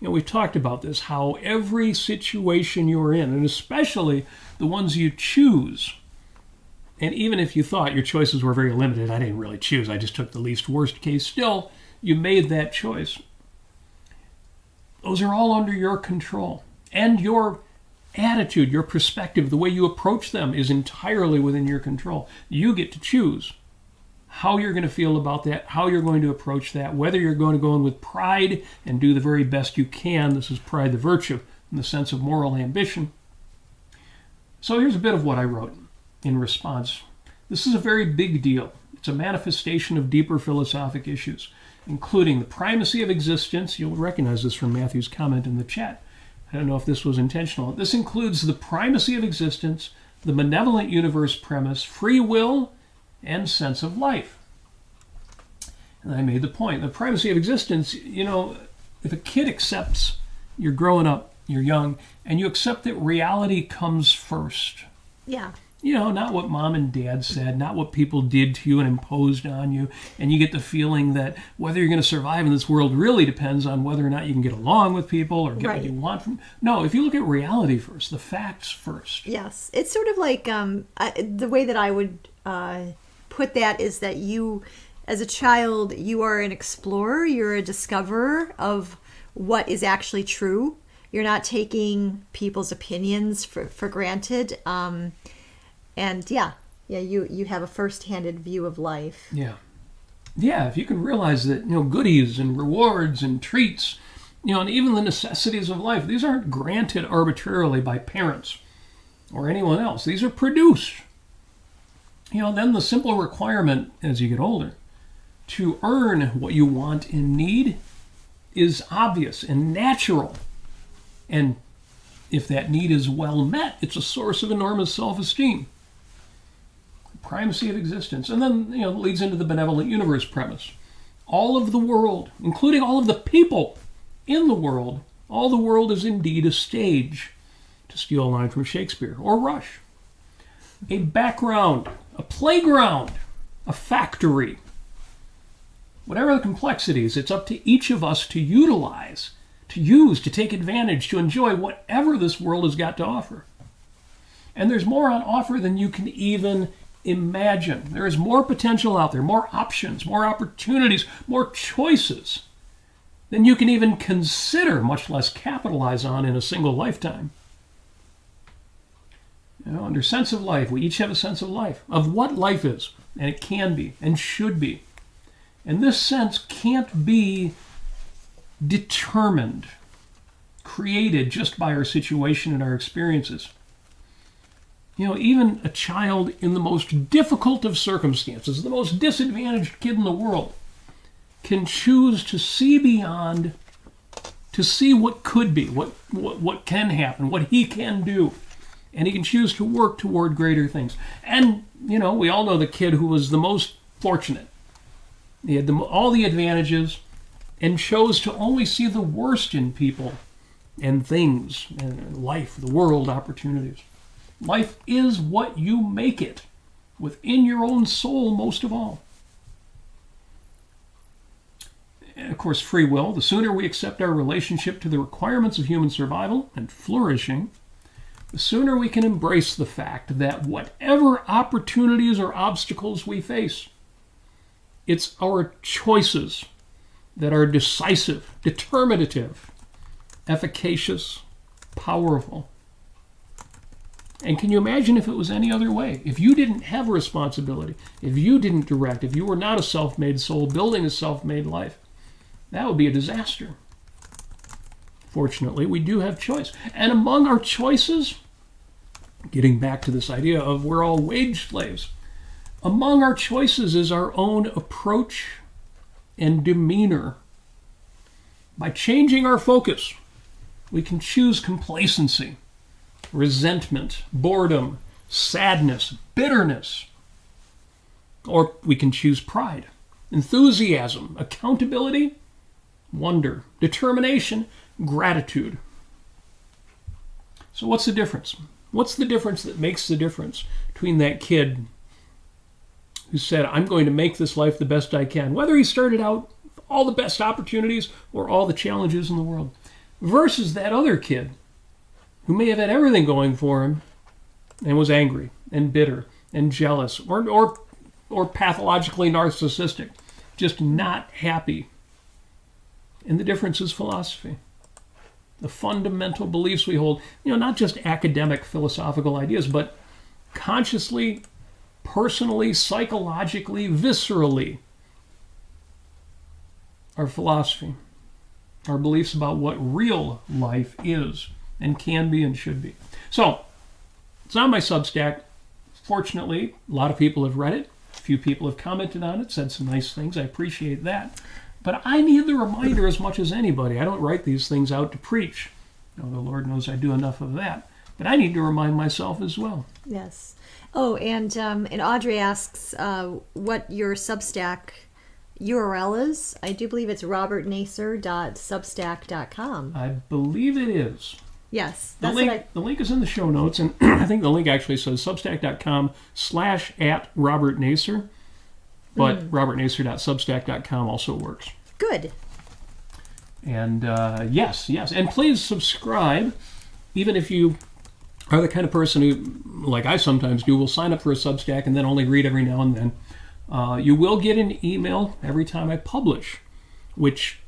We've talked about this, how every situation you're in, and especially the ones you choose, and even if you thought your choices were very limited, I didn't really choose, I just took the least worst case, still, you made that choice. Those are all under your control. And your attitude, your perspective, the way you approach them is entirely within your control. You get to choose how you're going to feel about that, how you're going to approach that, whether you're going to go in with pride and do the very best you can. This is pride, the virtue, in the sense of moral ambition. So here's a bit of what I wrote in response. This is a very big deal. It's a manifestation of deeper philosophic issues, including the primacy of existence. You'll recognize this from Matthew's comment in the chat. I don't know if this was intentional. This includes the primacy of existence, the benevolent universe premise, free will, and sense of life. And I made the point. The primacy of existence, if a kid accepts you're growing up, you're young, and you accept that reality comes first. Yeah. Not what mom and dad said, not what people did to you and imposed on you. And you get the feeling that whether you're going to survive in this world really depends on whether or not you can get along with people or get what you want from. No, if you look at reality first, the facts first. Yes. It's sort of like the way that I would put that is that you, as a child, you are an explorer, you're a discoverer of what is actually true. You're not taking people's opinions for granted. And you have a first-handed view of life. Yeah, if you can realize that, goodies and rewards and treats, and even the necessities of life, these aren't granted arbitrarily by parents or anyone else. These are produced. Then the simple requirement as you get older to earn what you want and need is obvious and natural. And if that need is well met, it's a source of enormous self-esteem. Primacy of existence. And then, it leads into the benevolent universe premise. All of the world, including all of the people in the world, all the world is indeed a stage, to steal a line from Shakespeare or Rush. A background, a playground, a factory. Whatever the complexities, it's up to each of us to utilize, to use, to take advantage, to enjoy whatever this world has got to offer. And there's more on offer than you can even imagine. There is more potential out there, more options, more opportunities, more choices than you can even consider, much less capitalize on in a single lifetime. Under sense of life, we each have a sense of life, of what life is, and it can be and should be. And this sense can't be determined, created just by our situation and our experiences. Even a child in the most difficult of circumstances, the most disadvantaged kid in the world, can choose to see beyond, to see what could be, what can happen, what he can do. And he can choose to work toward greater things. And, we all know the kid who was the most fortunate. He had all the advantages and chose to only see the worst in people and things, and life, the world, opportunities. Life is what you make it, within your own soul most of all. And of course, free will. The sooner we accept our relationship to the requirements of human survival and flourishing, the sooner we can embrace the fact that whatever opportunities or obstacles we face, it's our choices that are decisive, determinative, efficacious, powerful. And can you imagine if it was any other way? If you didn't have a responsibility, if you didn't direct, if you were not a self-made soul building a self-made life, that would be a disaster. Fortunately, we do have choice. And among our choices, getting back to this idea of we're all wage slaves, among our choices is our own approach and demeanor. By changing our focus, we can choose complacency, resentment, boredom, sadness, bitterness. Or we can choose pride, enthusiasm, accountability, wonder, determination, gratitude. So what's the difference? What's the difference that makes the difference between that kid who said, I'm going to make this life the best I can, whether he started out with all the best opportunities or all the challenges in the world, versus that other kid who may have had everything going for him and was angry and bitter and jealous or pathologically narcissistic, just not happy. And the difference is philosophy. The fundamental beliefs we hold, not just academic philosophical ideas, but consciously, personally, psychologically, viscerally. Our philosophy, our beliefs about what real life is and can be and should be. So, it's on my Substack. Fortunately, a lot of people have read it. A few people have commented on it, said some nice things. I appreciate that. But I need the reminder as much as anybody. I don't write these things out to preach. The Lord knows I do enough of that. But I need to remind myself as well. Yes. Oh, and Audrey asks what your Substack URL is. I do believe it's robertnasir.substack.com. I believe it is. Yes. The link is in the show notes, and I think the link actually says substack.com/@robertnasir. But robertnasir.substack.com also works. Good. And yes. And please subscribe, even if you are the kind of person who, like I sometimes do, will sign up for a Substack and then only read every now and then. You will get an email every time I publish, which,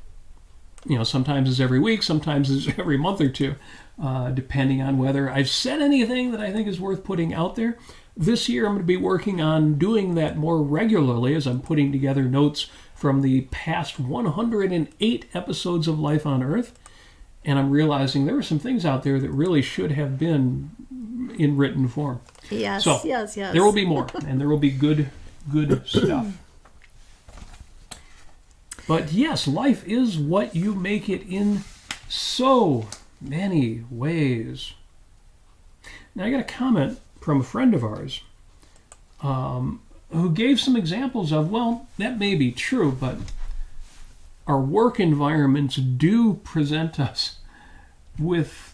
sometimes is every week, sometimes is every month or two, depending on whether I've said anything that I think is worth putting out there. This year I'm going to be working on doing that more regularly as I'm putting together notes from the past 108 episodes of Life on Earth. And I'm realizing there are some things out there that really should have been in written form. Yes, so, yes. There will be more, and there will be good stuff. But yes, life is what you make it in so many ways. Now I got a comment from a friend of ours who gave some examples of, well, that may be true, but our work environments do present us with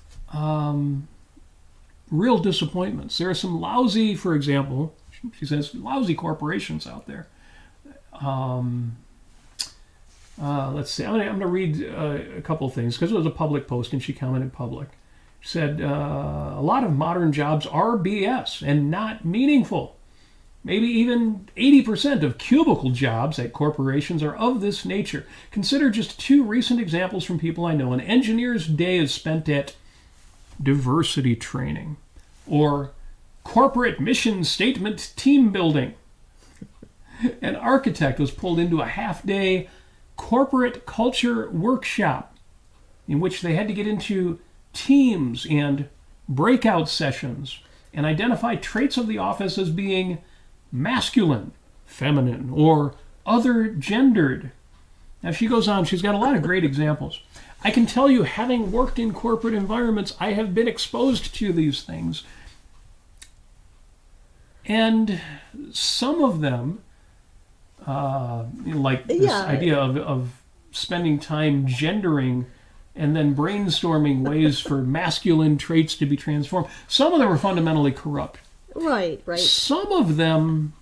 real disappointments. There are some lousy, for example, she says, lousy corporations out there. Let's see, I'm going to read a couple of things because it was a public post and she commented public. She said, a lot of modern jobs are BS and not meaningful. Maybe even 80% of cubicle jobs at corporations are of this nature. Consider just two recent examples from people I know. An engineer's day is spent at diversity training or corporate mission statement team building. An architect was pulled into a half-day corporate culture workshop in which they had to get into teams and breakout sessions and identify traits of the office as being masculine, feminine, or other gendered. Now she goes on, she's got a lot of great examples. I can tell you, having worked in corporate environments, I have been exposed to these things. And some of them, like this idea of spending time gendering and then brainstorming ways for masculine traits to be transformed. Some of them are fundamentally corrupt. Right. Some of them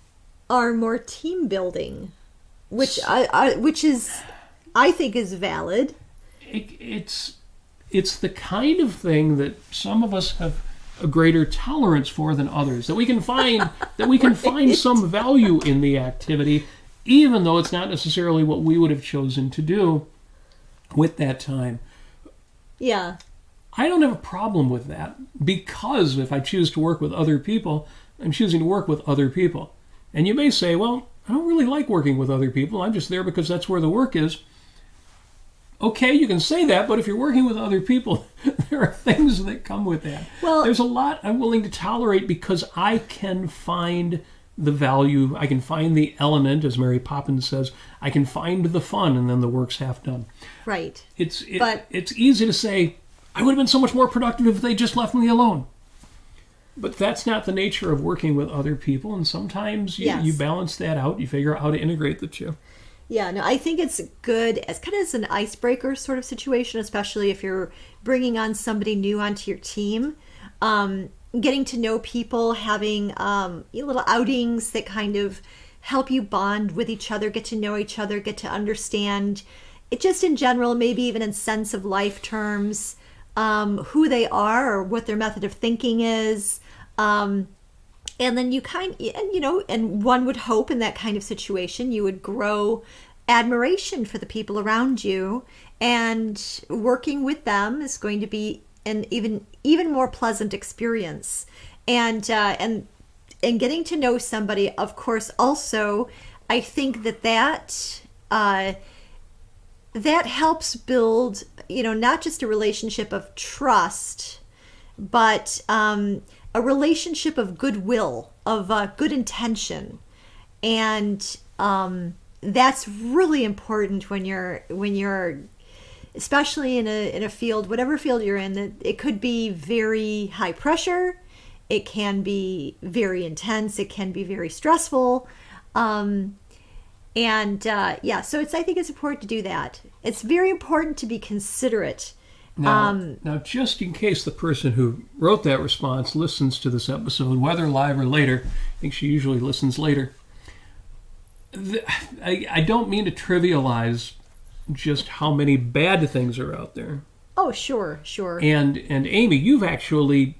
are more team building, which I think is valid. It's the kind of thing that some of us have a greater tolerance for than others. That we can find find some value in the activity, even though it's not necessarily what we would have chosen to do with that time. Yeah. I don't have a problem with that, because if I choose to work with other people, I'm choosing to work with other people. And you may say, well, I don't really like working with other people. I'm just there because that's where the work is. Okay, you can say that, but if you're working with other people, there are things that come with that. Well, there's a lot I'm willing to tolerate because I can find the value, I can find the element, as Mary Poppins says, I can find the fun, and then the work's half done. Right. It's easy to say, I would have been so much more productive if they just left me alone. But that's not the nature of working with other people, and sometimes you balance that out, you figure out how to integrate the two. Yeah, no, I think it's good as kind of as an icebreaker sort of situation, especially if you're bringing on somebody new onto your team. Getting to know people, having little outings that kind of help you bond with each other, get to know each other, get to understand it just in general, maybe even in sense of life terms, who they are or what their method of thinking is. And then and one would hope in that kind of situation, you would grow admiration for the people around you, and working with them is going to be an even more pleasant experience. And getting to know somebody, of course, also, I think that helps build, not just a relationship of trust, but a relationship of goodwill, of good intention. And that's really important when you're especially in a field, whatever field you're in, that it could be very high pressure, it can be very intense, it can be very stressful. So I think it's important to do that. It's very important to be considerate. Now, just in case the person who wrote that response listens to this episode, whether live or later, I think she usually listens later, I don't mean to trivialize just how many bad things are out there. Oh, sure. And Amy, you've actually,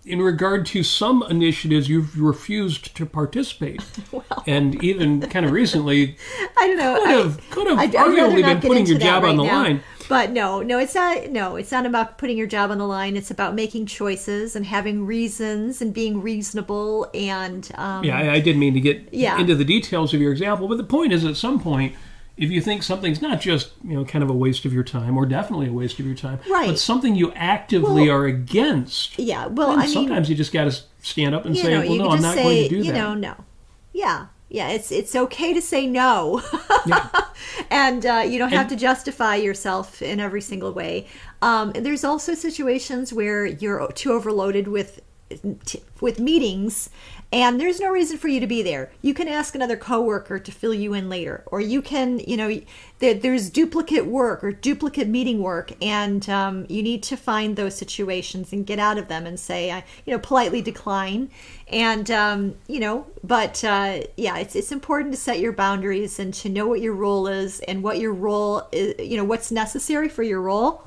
in regard to some initiatives, you've refused to participate. Well, and even kind of recently, I don't know, could have arguably been putting your job on the line. But no, it's not. No, it's not about putting your job on the line. It's about making choices and having reasons and being reasonable. And I didn't mean to get into the details of your example, but the point is, at some point, if you think something's not just kind of a waste of your time, or definitely a waste of your time, right, but something you actively are against, sometimes you just got to stand up and say, "Well, no, I'm not going to do that." No. Yeah, it's okay to say no. Yeah. And you don't have to justify yourself in every single way. There's also situations where you're too overloaded with meetings, and there's no reason for you to be there. You can ask another coworker to fill you in later, or you can, there's duplicate work or duplicate meeting work, and you need to find those situations and get out of them and say, politely decline. And it's important to set your boundaries and to know what your role is and what your role is, what's necessary for your role,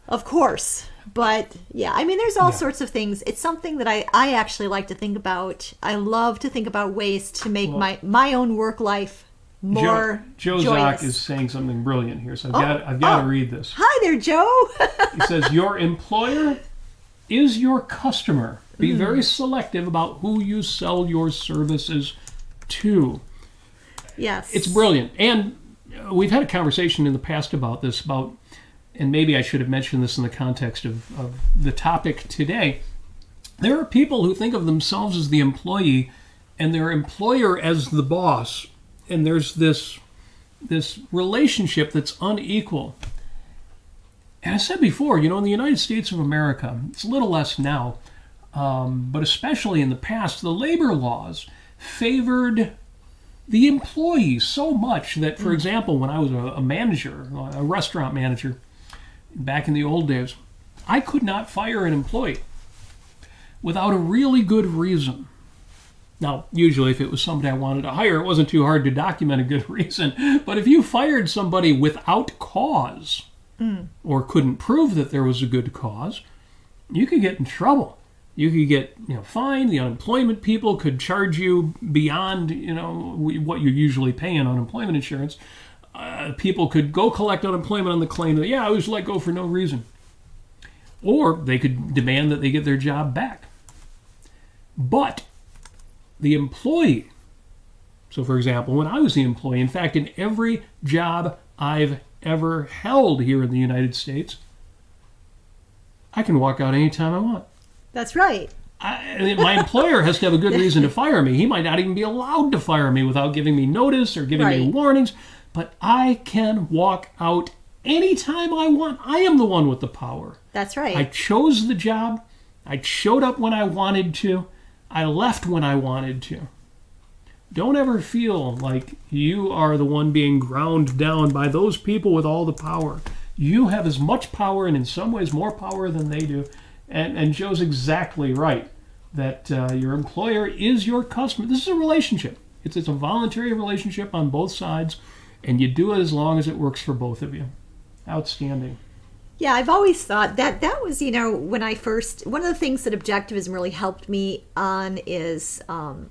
of course. But there's all sorts of things. It's something that I actually like to think about. I love to think about ways to make my own work life more Joe joyous. Zock is saying something brilliant here, so I've got to read this. Hi there, Joe. He says, your employer is your customer. Be very selective about who you sell your services to. Yes. It's brilliant. And we've had a conversation in the past about this, and maybe I should have mentioned this in the context of the topic today. There are people who think of themselves as the employee and their employer as the boss. And there's this relationship that's unequal. And I said before, in the United States of America, it's a little less now, but especially in the past, the labor laws favored the employee so much that, for example, when I was a manager, a restaurant manager, back in the old days, I could not fire an employee without a really good reason. Now, usually if it was somebody I wanted to hire, it wasn't too hard to document a good reason. But if you fired somebody without cause or couldn't prove that there was a good cause, you could get in trouble. You could get fined. The unemployment people could charge you beyond what you usually pay in unemployment insurance. People could go collect unemployment on the claim that, I was let go for no reason. Or they could demand that they get their job back. But the employee, so for example, when I was the employee, in fact, in every job I've ever held here in the United States, I can walk out anytime I want. That's right. My employer has to have a good reason to fire me. He might not even be allowed to fire me without giving me notice or giving me warnings, but I can walk out anytime I want. I am the one with the power. That's right. I chose the job. I showed up when I wanted to. I left when I wanted to. Don't ever feel like you are the one being ground down by those people with all the power. You have as much power, and in some ways more power than they do. And Joe's exactly right that your employer is your customer. This is a relationship. It's a voluntary relationship on both sides, and you do it as long as it works for both of you. Outstanding. Yeah, I've always thought that was, when I first, one of the things that objectivism really helped me on is, so,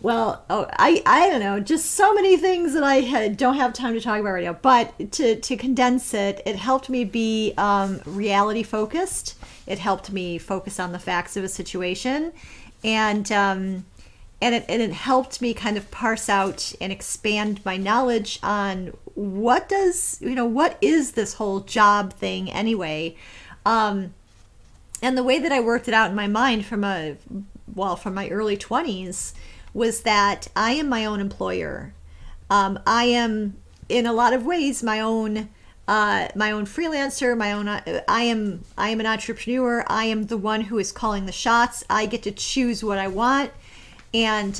I don't know, just so many things that I don't have time to talk about right now. But to condense it, it helped me be reality focused. It helped me focus on the facts of a situation, and it helped me kind of parse out and expand my knowledge on what is this whole job thing anyway. And the way that I worked it out in my mind from my early 20s was that I am my own employer. I am in a lot of ways my own freelancer, I am an entrepreneur. I am the one who is calling the shots. I get to choose what I want. And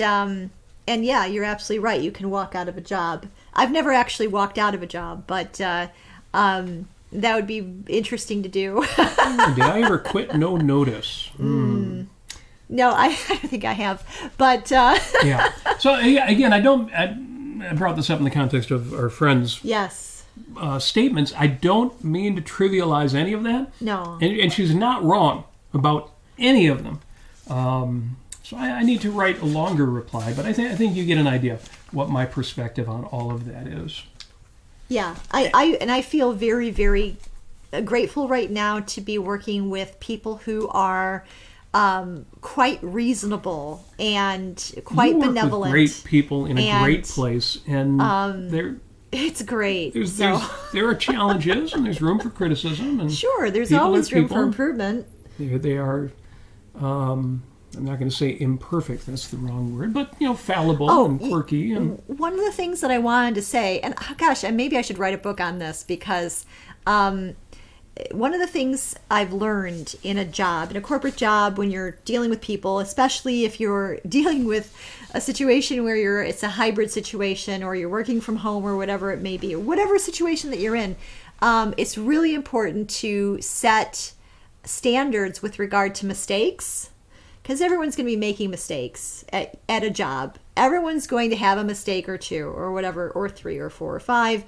yeah, you're absolutely right. You can walk out of a job. I've never actually walked out of a job, but that would be interesting to do. Did I ever quit no notice? No, I think I have, but yeah. So again, I brought this up in the context of our friends' statements. I don't mean to trivialize any of that. No, and she's not wrong about any of them. So I need to write a longer reply, but I think you get an idea what my perspective on all of that is. Yeah, I feel very, very grateful right now to be working with people who are quite reasonable and quite benevolent. With great people in a great place, and it's great. There are challenges, and there's room for criticism. And sure, there's always room for improvement. They are. I'm not going to say imperfect, that's the wrong word, but, fallible and quirky. And one of the things that I wanted to say, and gosh, maybe I should write a book on this, because one of the things I've learned in a corporate job, when you're dealing with people, especially if you're dealing with a situation where it's a hybrid situation, or you're working from home, or whatever it may be, or whatever situation that you're in, it's really important to set standards with regard to mistakes. Because everyone's going to be making mistakes at a job. Everyone's going to have a mistake or two or whatever, or 3 or 4 or 5.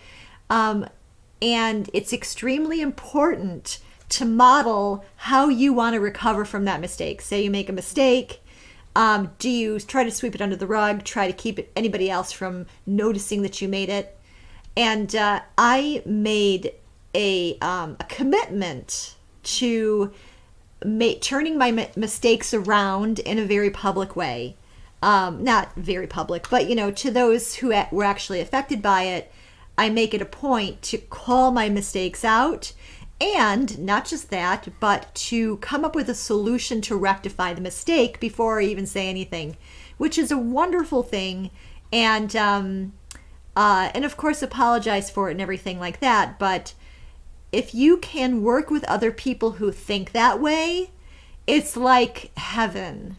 And it's extremely important to model how you want to recover from that mistake. Say you make a mistake. Do you try to sweep it under the rug, try to keep anybody else from noticing that you made it? And I made a commitment to turning my mistakes around in a very public way. Not very public, but to those who were actually affected by it, I make it a point to call my mistakes out, and not just that, but to come up with a solution to rectify the mistake before I even say anything, which is a wonderful thing. And of course apologize for it and everything like that. But if you can work with other people who think that way, it's like heaven.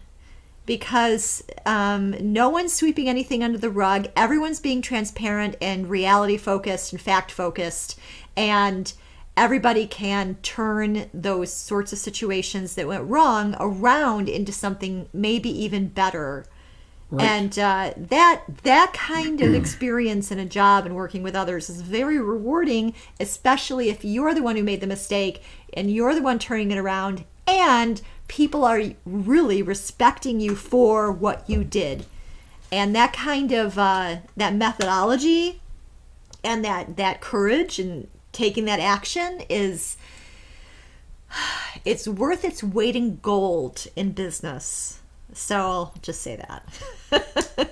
because no one's sweeping anything under the rug. Everyone's being transparent and reality focused and fact focused, and everybody can turn those sorts of situations that went wrong around into something maybe even better. Right. And that kind of experience in a job and working with others is very rewarding, especially if you're the one who made the mistake and you're the one turning it around, and people are really respecting you for what you did. And that kind of that methodology and that courage and taking that action it's worth its weight in gold in business. So I'll just say that.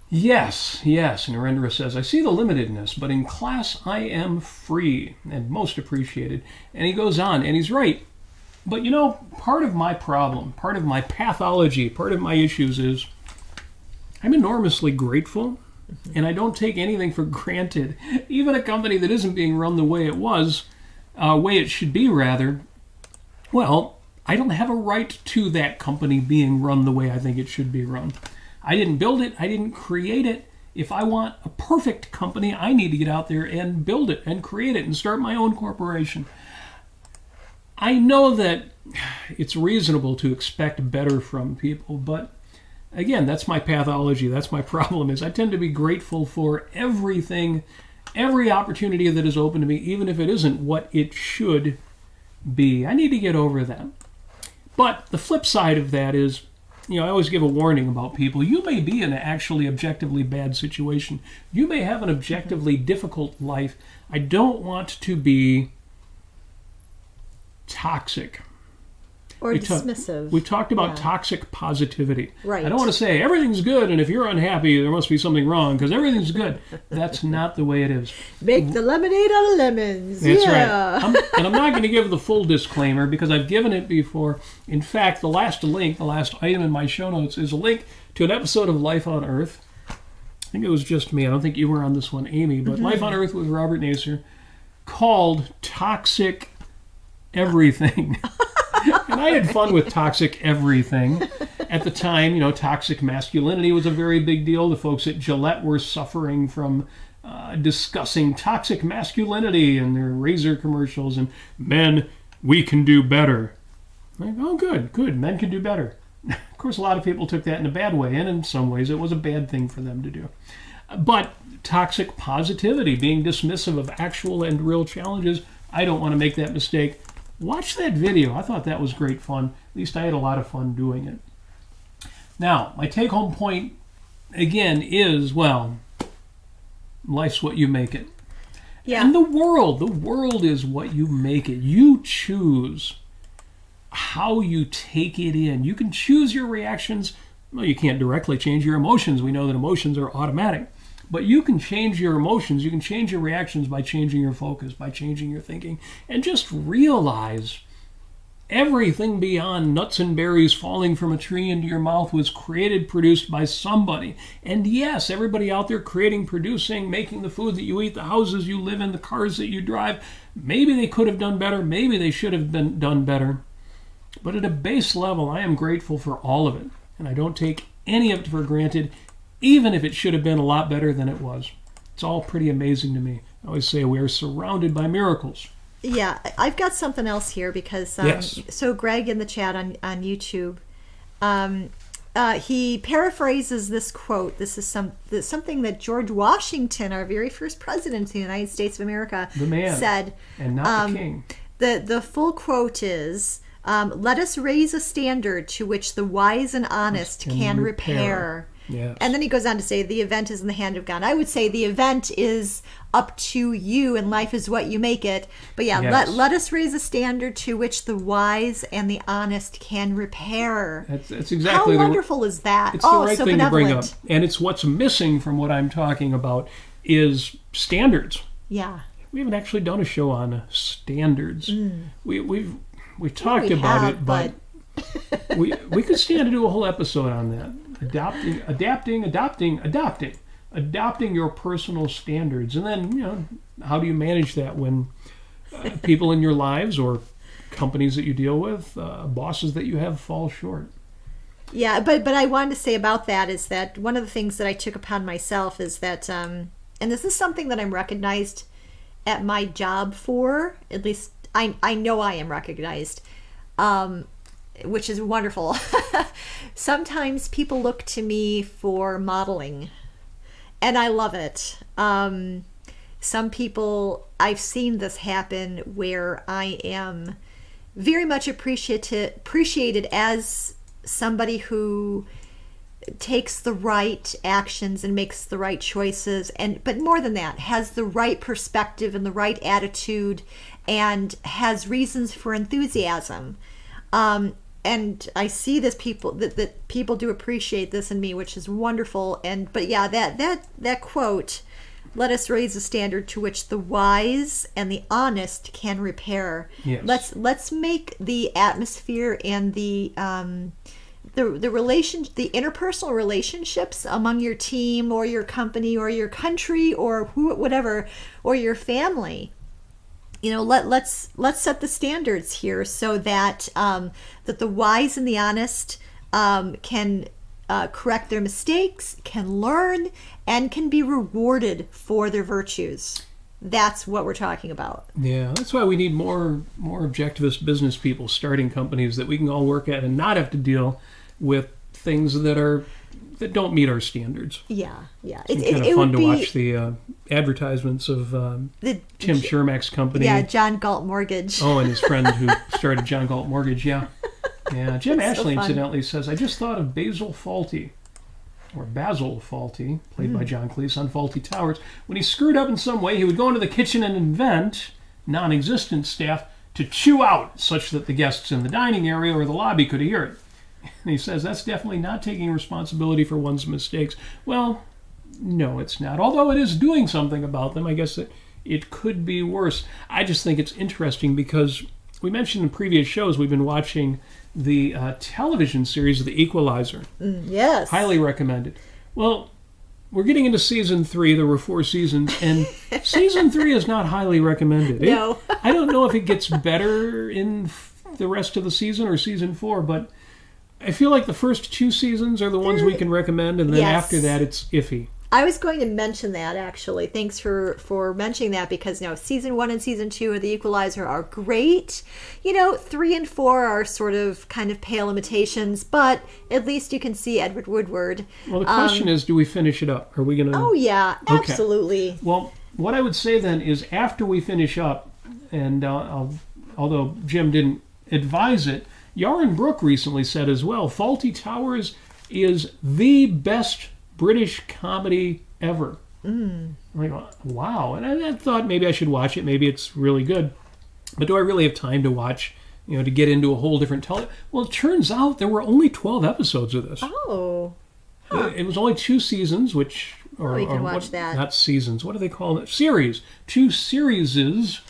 Yes. And Narendra says, I see the limitedness, but in class I am free and most appreciated. And he goes on, and he's right. But part of my problem, part of my pathology, part of my issues is I'm enormously grateful, and I don't take anything for granted. Even a company that isn't being run the way it should be rather, well, I don't have a right to that company being run the way I think it should be run. I didn't build it. I didn't create it. If I want a perfect company, I need to get out there and build it and create it and start my own corporation. I know that it's reasonable to expect better from people, but again, that's my pathology. That's my problem, is I tend to be grateful for everything, every opportunity that is open to me, even if it isn't what it should be. I need to get over that. But the flip side of that is, I always give a warning about people. You may be in an actually objectively bad situation. You may have an objectively difficult life. I don't want to be toxic. Or dismissive. We talked about toxic positivity. Right. I don't want to say everything's good, and if you're unhappy, there must be something wrong, because everything's good. That's not the way it is. Make the lemonade out of lemons. That's right. And I'm not going to give the full disclaimer, because I've given it before. In fact, the last item in my show notes, is a link to an episode of Life on Earth. I think it was just me. I don't think you were on this one, Amy, but Life on Earth with Robert Nasir, called Toxic Everything. And I had fun with toxic everything. At the time, toxic masculinity was a very big deal. The folks at Gillette were suffering from discussing toxic masculinity in their razor commercials, and men, we can do better. Like, oh, good, men can do better. Of course, a lot of people took that in a bad way, and in some ways it was a bad thing for them to do. But toxic positivity, being dismissive of actual and real challenges, I don't want to make that mistake. Watch that video. I thought that was great fun. At least I had a lot of fun doing it. Now, my take-home point, again, is, well, life's what you make it. Yeah. And the world is what you make it. You choose how you take it in. You can choose your reactions. Well, you can't directly change your emotions. We know that emotions are automatic. But you can change your emotions, you can change your reactions by changing your focus, by changing your thinking. And just realize everything beyond nuts and berries falling from a tree into your mouth was created, produced by somebody. And yes, everybody out there creating, producing, making the food that you eat, the houses you live in, the cars that you drive, maybe they could have done better, maybe they should have been done better. But at a base level, I am grateful for all of it. And I don't take any of it for granted, even if it should have been a lot better than it was. It's all pretty amazing to me. I always say we are surrounded by miracles. Yeah, I've got something else here because, yes. So Greg in the chat on YouTube, he paraphrases this quote. This is something that George Washington, our very first president of the United States of America, the man, said. And not the king. The full quote is, let us raise a standard to which the wise and honest can repair. Yes. And then he goes on to say the event is in the hand of God. I would say the event is up to you, and life is what you make it. But yeah, yes. let us raise a standard to which the wise and the honest can repair. That's exactly how wonderful is that? It's the right so thing benevolent. to bring up, and it's what's missing from what I'm talking about is standards. Yeah, we haven't actually done a show on standards. We've talked about it, but we could stand to do a whole episode on that. Adopting your personal standards. And then, how do you manage that when people in your lives or companies that you deal with, bosses that you have fall short? Yeah, but I wanted to say about that is that one of the things that I took upon myself is that, and this is something that I'm recognized at my job for, at least I know I am recognized, which is wonderful. Sometimes people look to me for modeling, and I love it. Some people, I've seen this happen where I am very much appreciated as somebody who takes the right actions and makes the right choices, but more than that, has the right perspective and the right attitude and has reasons for enthusiasm. And I see this that people do appreciate this in me, which is wonderful. But yeah, that quote, "Let us raise the standard to which the wise and the honest can repair." Yes. Let's make the atmosphere and the interpersonal relationships among your team or your company or your country or whatever, or your family. Let's set the standards here so that that the wise and the honest can correct their mistakes, can learn, and can be rewarded for their virtues. That's what we're talking about. Yeah, that's why we need more objectivist business people starting companies that we can all work at and not have to deal with things that don't meet our standards. Yeah. It's kind of fun to watch the advertisements of Tim Shermack's company. Yeah, John Galt Mortgage. Oh, and his friend who started John Galt Mortgage, yeah. Yeah, Jim That's so Ashley, fun. incidentally, says, "I just thought of Basil Fawlty, played by John Cleese on Fawlty Towers. When he screwed up in some way, he would go into the kitchen and invent non-existent staff to chew out such that the guests in the dining area or the lobby could hear it." And he says, "That's definitely not taking responsibility for one's mistakes." Well, no, it's not. Although it is doing something about them, I guess it could be worse. I just think it's interesting because we mentioned in previous shows we've been watching the television series of The Equalizer. Yes. Highly recommended. Well, we're getting into season 3. There were 4 seasons, and season 3 is not highly recommended. No. I don't know if it gets better in the rest of the season or season 4, but I feel like the first 2 seasons are the ones we can recommend, and then Yes. after that, it's iffy. I was going to mention that, actually. Thanks for mentioning that, because season 1 and season 2 of The Equalizer are great. 3 and 4 are sort of kind of pale imitations, but at least you can see Edward Woodward. Well, the question is, do we finish it up? Are we going to... Oh, yeah, Okay. absolutely. Well, what I would say then is after we finish up, and although Jim didn't advise it, Yaron Brook recently said as well, Fawlty Towers is the best British comedy ever. I'm like, wow. And I thought maybe I should watch it. Maybe it's really good. But do I really have time to watch, to get into a whole different Well, it turns out there were only 12 episodes of this. Oh. It was only 2 seasons, which... Or, you can or watch what, that. Not seasons. What do they call it? Series. 2 serieses.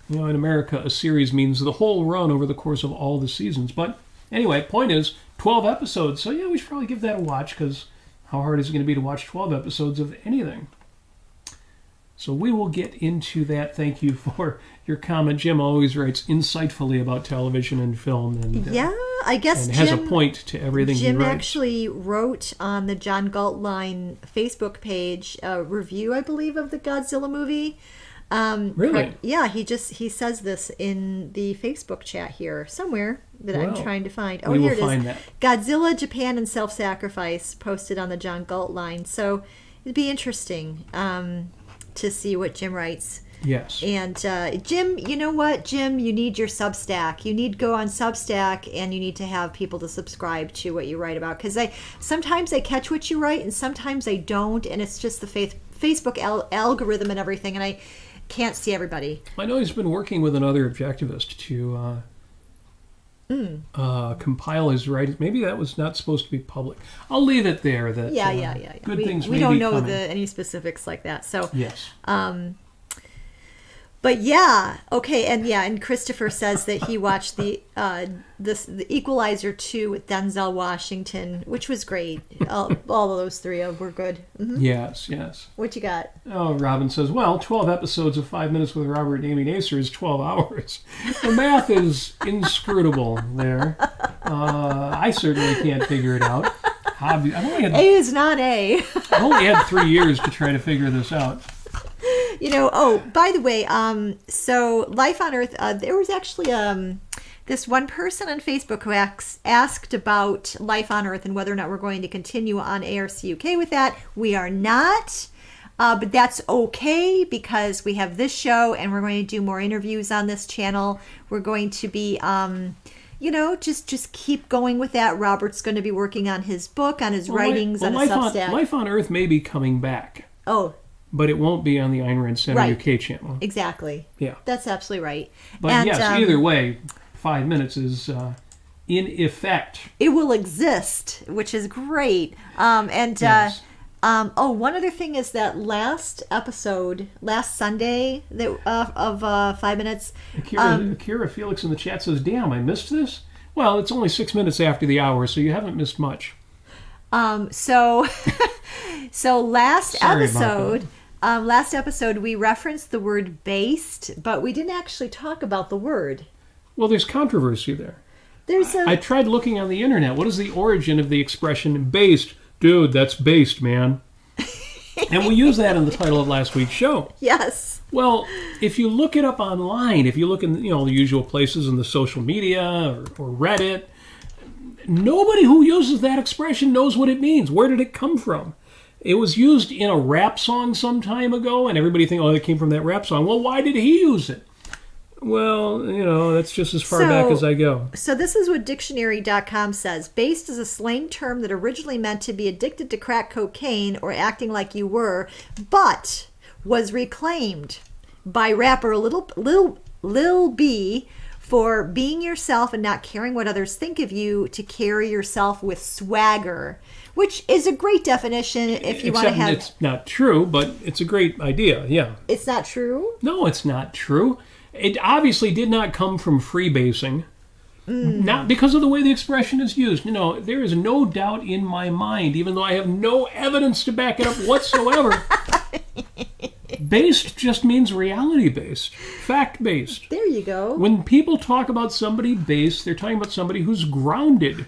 In America, a series means the whole run over the course of all the seasons. But anyway, point is, 12 episodes. So yeah, we should probably give that a watch, because how hard is it going to be to watch 12 episodes of anything? So we will get into that. Thank you for your comment. Jim always writes insightfully about television and film. And, Yeah, I guess and Jim... has a point to everything Jim he writes. actually wrote on the John Galt Line Facebook page a review, I believe, of the Godzilla movie. Really? Yeah, he says this in the Facebook chat here somewhere that I'm Well, trying to find. Oh, we here will it is. find that. Godzilla, Japan, and Self-Sacrifice, posted on the John Galt Line. So it'd be interesting to see what Jim writes. Yes. And Jim, you know what, Jim? You need your Substack. You need to go on Substack, and you need to have people to subscribe to what you write about. Because sometimes I catch what you write, and sometimes I don't, and it's just the Facebook algorithm and everything, and I can't see everybody. I know he's been working with another objectivist to compile his writings. Maybe that was not supposed to be public. I'll leave it there. That Yeah. Good things we may don't be know coming. any specifics like that. So Yes. But yeah, okay, and Christopher says that he watched the Equalizer 2 with Denzel Washington, which was great. All of those 3 were good. Mm-hmm. Yes. What you got? Oh, Robin says, well, 12 episodes of 5 Minutes with Robert and Amy Nasir is 12 hours. The math is inscrutable there. I certainly can't figure it out. A is not A. I've only had 3 years to try to figure this out. By the way, so Life on Earth, there was actually this one person on Facebook who asked about Life on Earth and whether or not we're going to continue on ARCUK with that. We are not. But that's okay because we have this show and we're going to do more interviews on this channel. We're going to be, just keep going with that. Robert's going to be working on his book, on his writings, on his Substack. Life on Earth may be coming back. Oh. But it won't be on the Ayn Rand Center UK channel. Exactly. Yeah. That's absolutely right. But yes, either way, 5 minutes is in effect. It will exist, which is great. Yes. One other thing is that last Sunday of 5 minutes. Akira Felix in the chat says, "Damn, I missed this." Well, it's only 6 minutes after the hour, so you haven't missed much. So last episode we referenced the word based, but we didn't actually talk about the word. Well, there's controversy there. I tried looking on the internet. What is the origin of the expression based? Dude, that's based, man. And we use that in the title of last week's show. Yes. Well, if you look it up online, if you look in the usual places in the social media or Reddit, nobody who uses that expression knows what it means. Where did it come from? It was used in a rap song some time ago, and everybody think, it came from that rap song. Well, why did he use it? Well, that's just as far back as I go. So this is what dictionary.com says. Based is a slang term that originally meant to be addicted to crack cocaine or acting like you were, but was reclaimed by rapper Lil B for being yourself and not caring what others think of you, to carry yourself with swagger, which is a great definition if you want to have... It's not true, but it's a great idea, yeah. It's not true? No, it's not true. It obviously did not come from freebasing, not because of the way the expression is used. There is no doubt in my mind, even though I have no evidence to back it up whatsoever. Based just means reality-based, fact-based. There you go. When people talk about somebody based, they're talking about somebody who's grounded.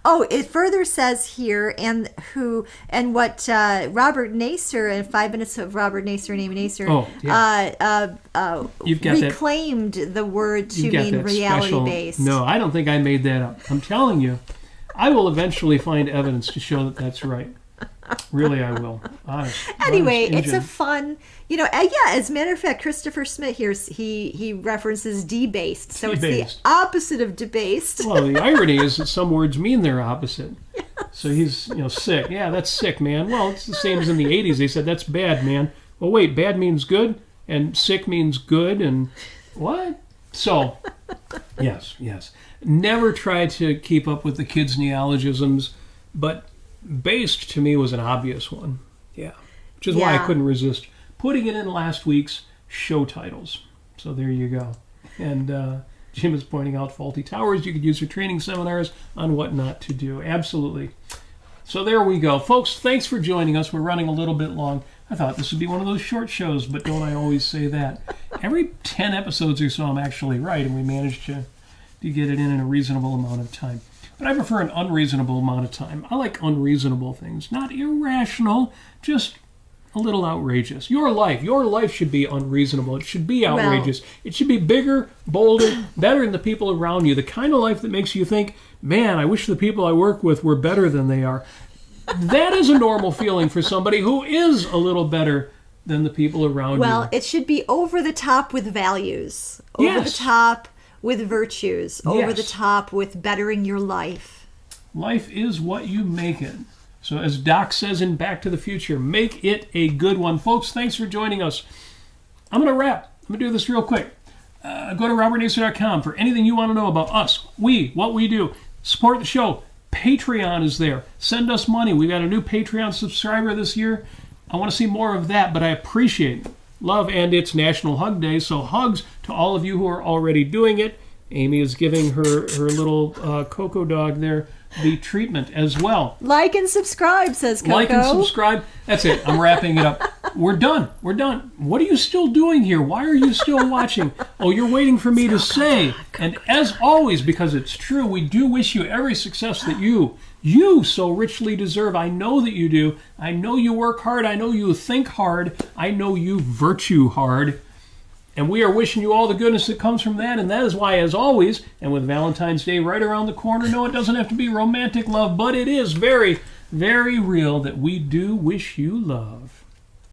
It further says here, and what Robert Nasir, in 5 minutes of Robert Nasir and Amy Nasir, reclaimed the word to mean reality-based. No, I don't think I made that up. I'm telling you, I will eventually find evidence to show that that's right. Really, I will. Anyway, it's a fun, as a matter of fact, Christopher Smith here, he references debased. So debased. It's the opposite of debased. Well, the irony is that some words mean they're opposite. Yes. So he's, sick. Yeah, that's sick, man. Well, it's the same as in the 80s. They said, that's bad, man. Well, wait, bad means good, and sick means good, and what? So, yes. Never try to keep up with the kids' neologisms, but based to me was an obvious one. Yeah. Which is why I couldn't resist putting it in last week's show titles. So there you go. And Jim is pointing out faulty towers you could use for training seminars on what not to do. Absolutely. So there we go. Folks, thanks for joining us. We're running a little bit long. I thought this would be one of those short shows, but don't I always say that? Every 10 episodes or so I'm actually right, and we managed to get it in a reasonable amount of time. But I prefer an unreasonable amount of time. I like unreasonable things. Not irrational, just a little outrageous. Your life should be unreasonable. It should be outrageous. It should be bigger, bolder, better than the people around you. The kind of life that makes you think, man, I wish the people I work with were better than they are. That is a normal feeling for somebody who is a little better than the people around you. Well, it should be over the top with values. Over the top with virtues, over the top with bettering your life. Life is what you make it. So as Doc says in Back to the Future, make it a good one. Folks, thanks for joining us. I'm going to wrap. I'm going to do this real quick. Go to robertnasir.com for anything you want to know about us, what we do. Support the show. Patreon is there. Send us money. We got a new Patreon subscriber this year. I want to see more of that, but I appreciate it. Love, and it's National Hug Day, so hugs to all of you who are already doing it. Amy is giving her little Coco dog there the treatment as well. Like and subscribe, says Coco. Like and subscribe. That's it. I'm wrapping it up. We're done. We're done. What are you still doing here? Why are you still watching? Oh, you're waiting for me to say. And as always, because it's true, we do wish you every success that you so richly deserve. I know that you do. I know you work hard. I know you think hard. I know you virtue hard. And we are wishing you all the goodness that comes from that. And that is why, as always, and with Valentine's Day right around the corner, no, it doesn't have to be romantic love, but it is very, very real that we do wish you love.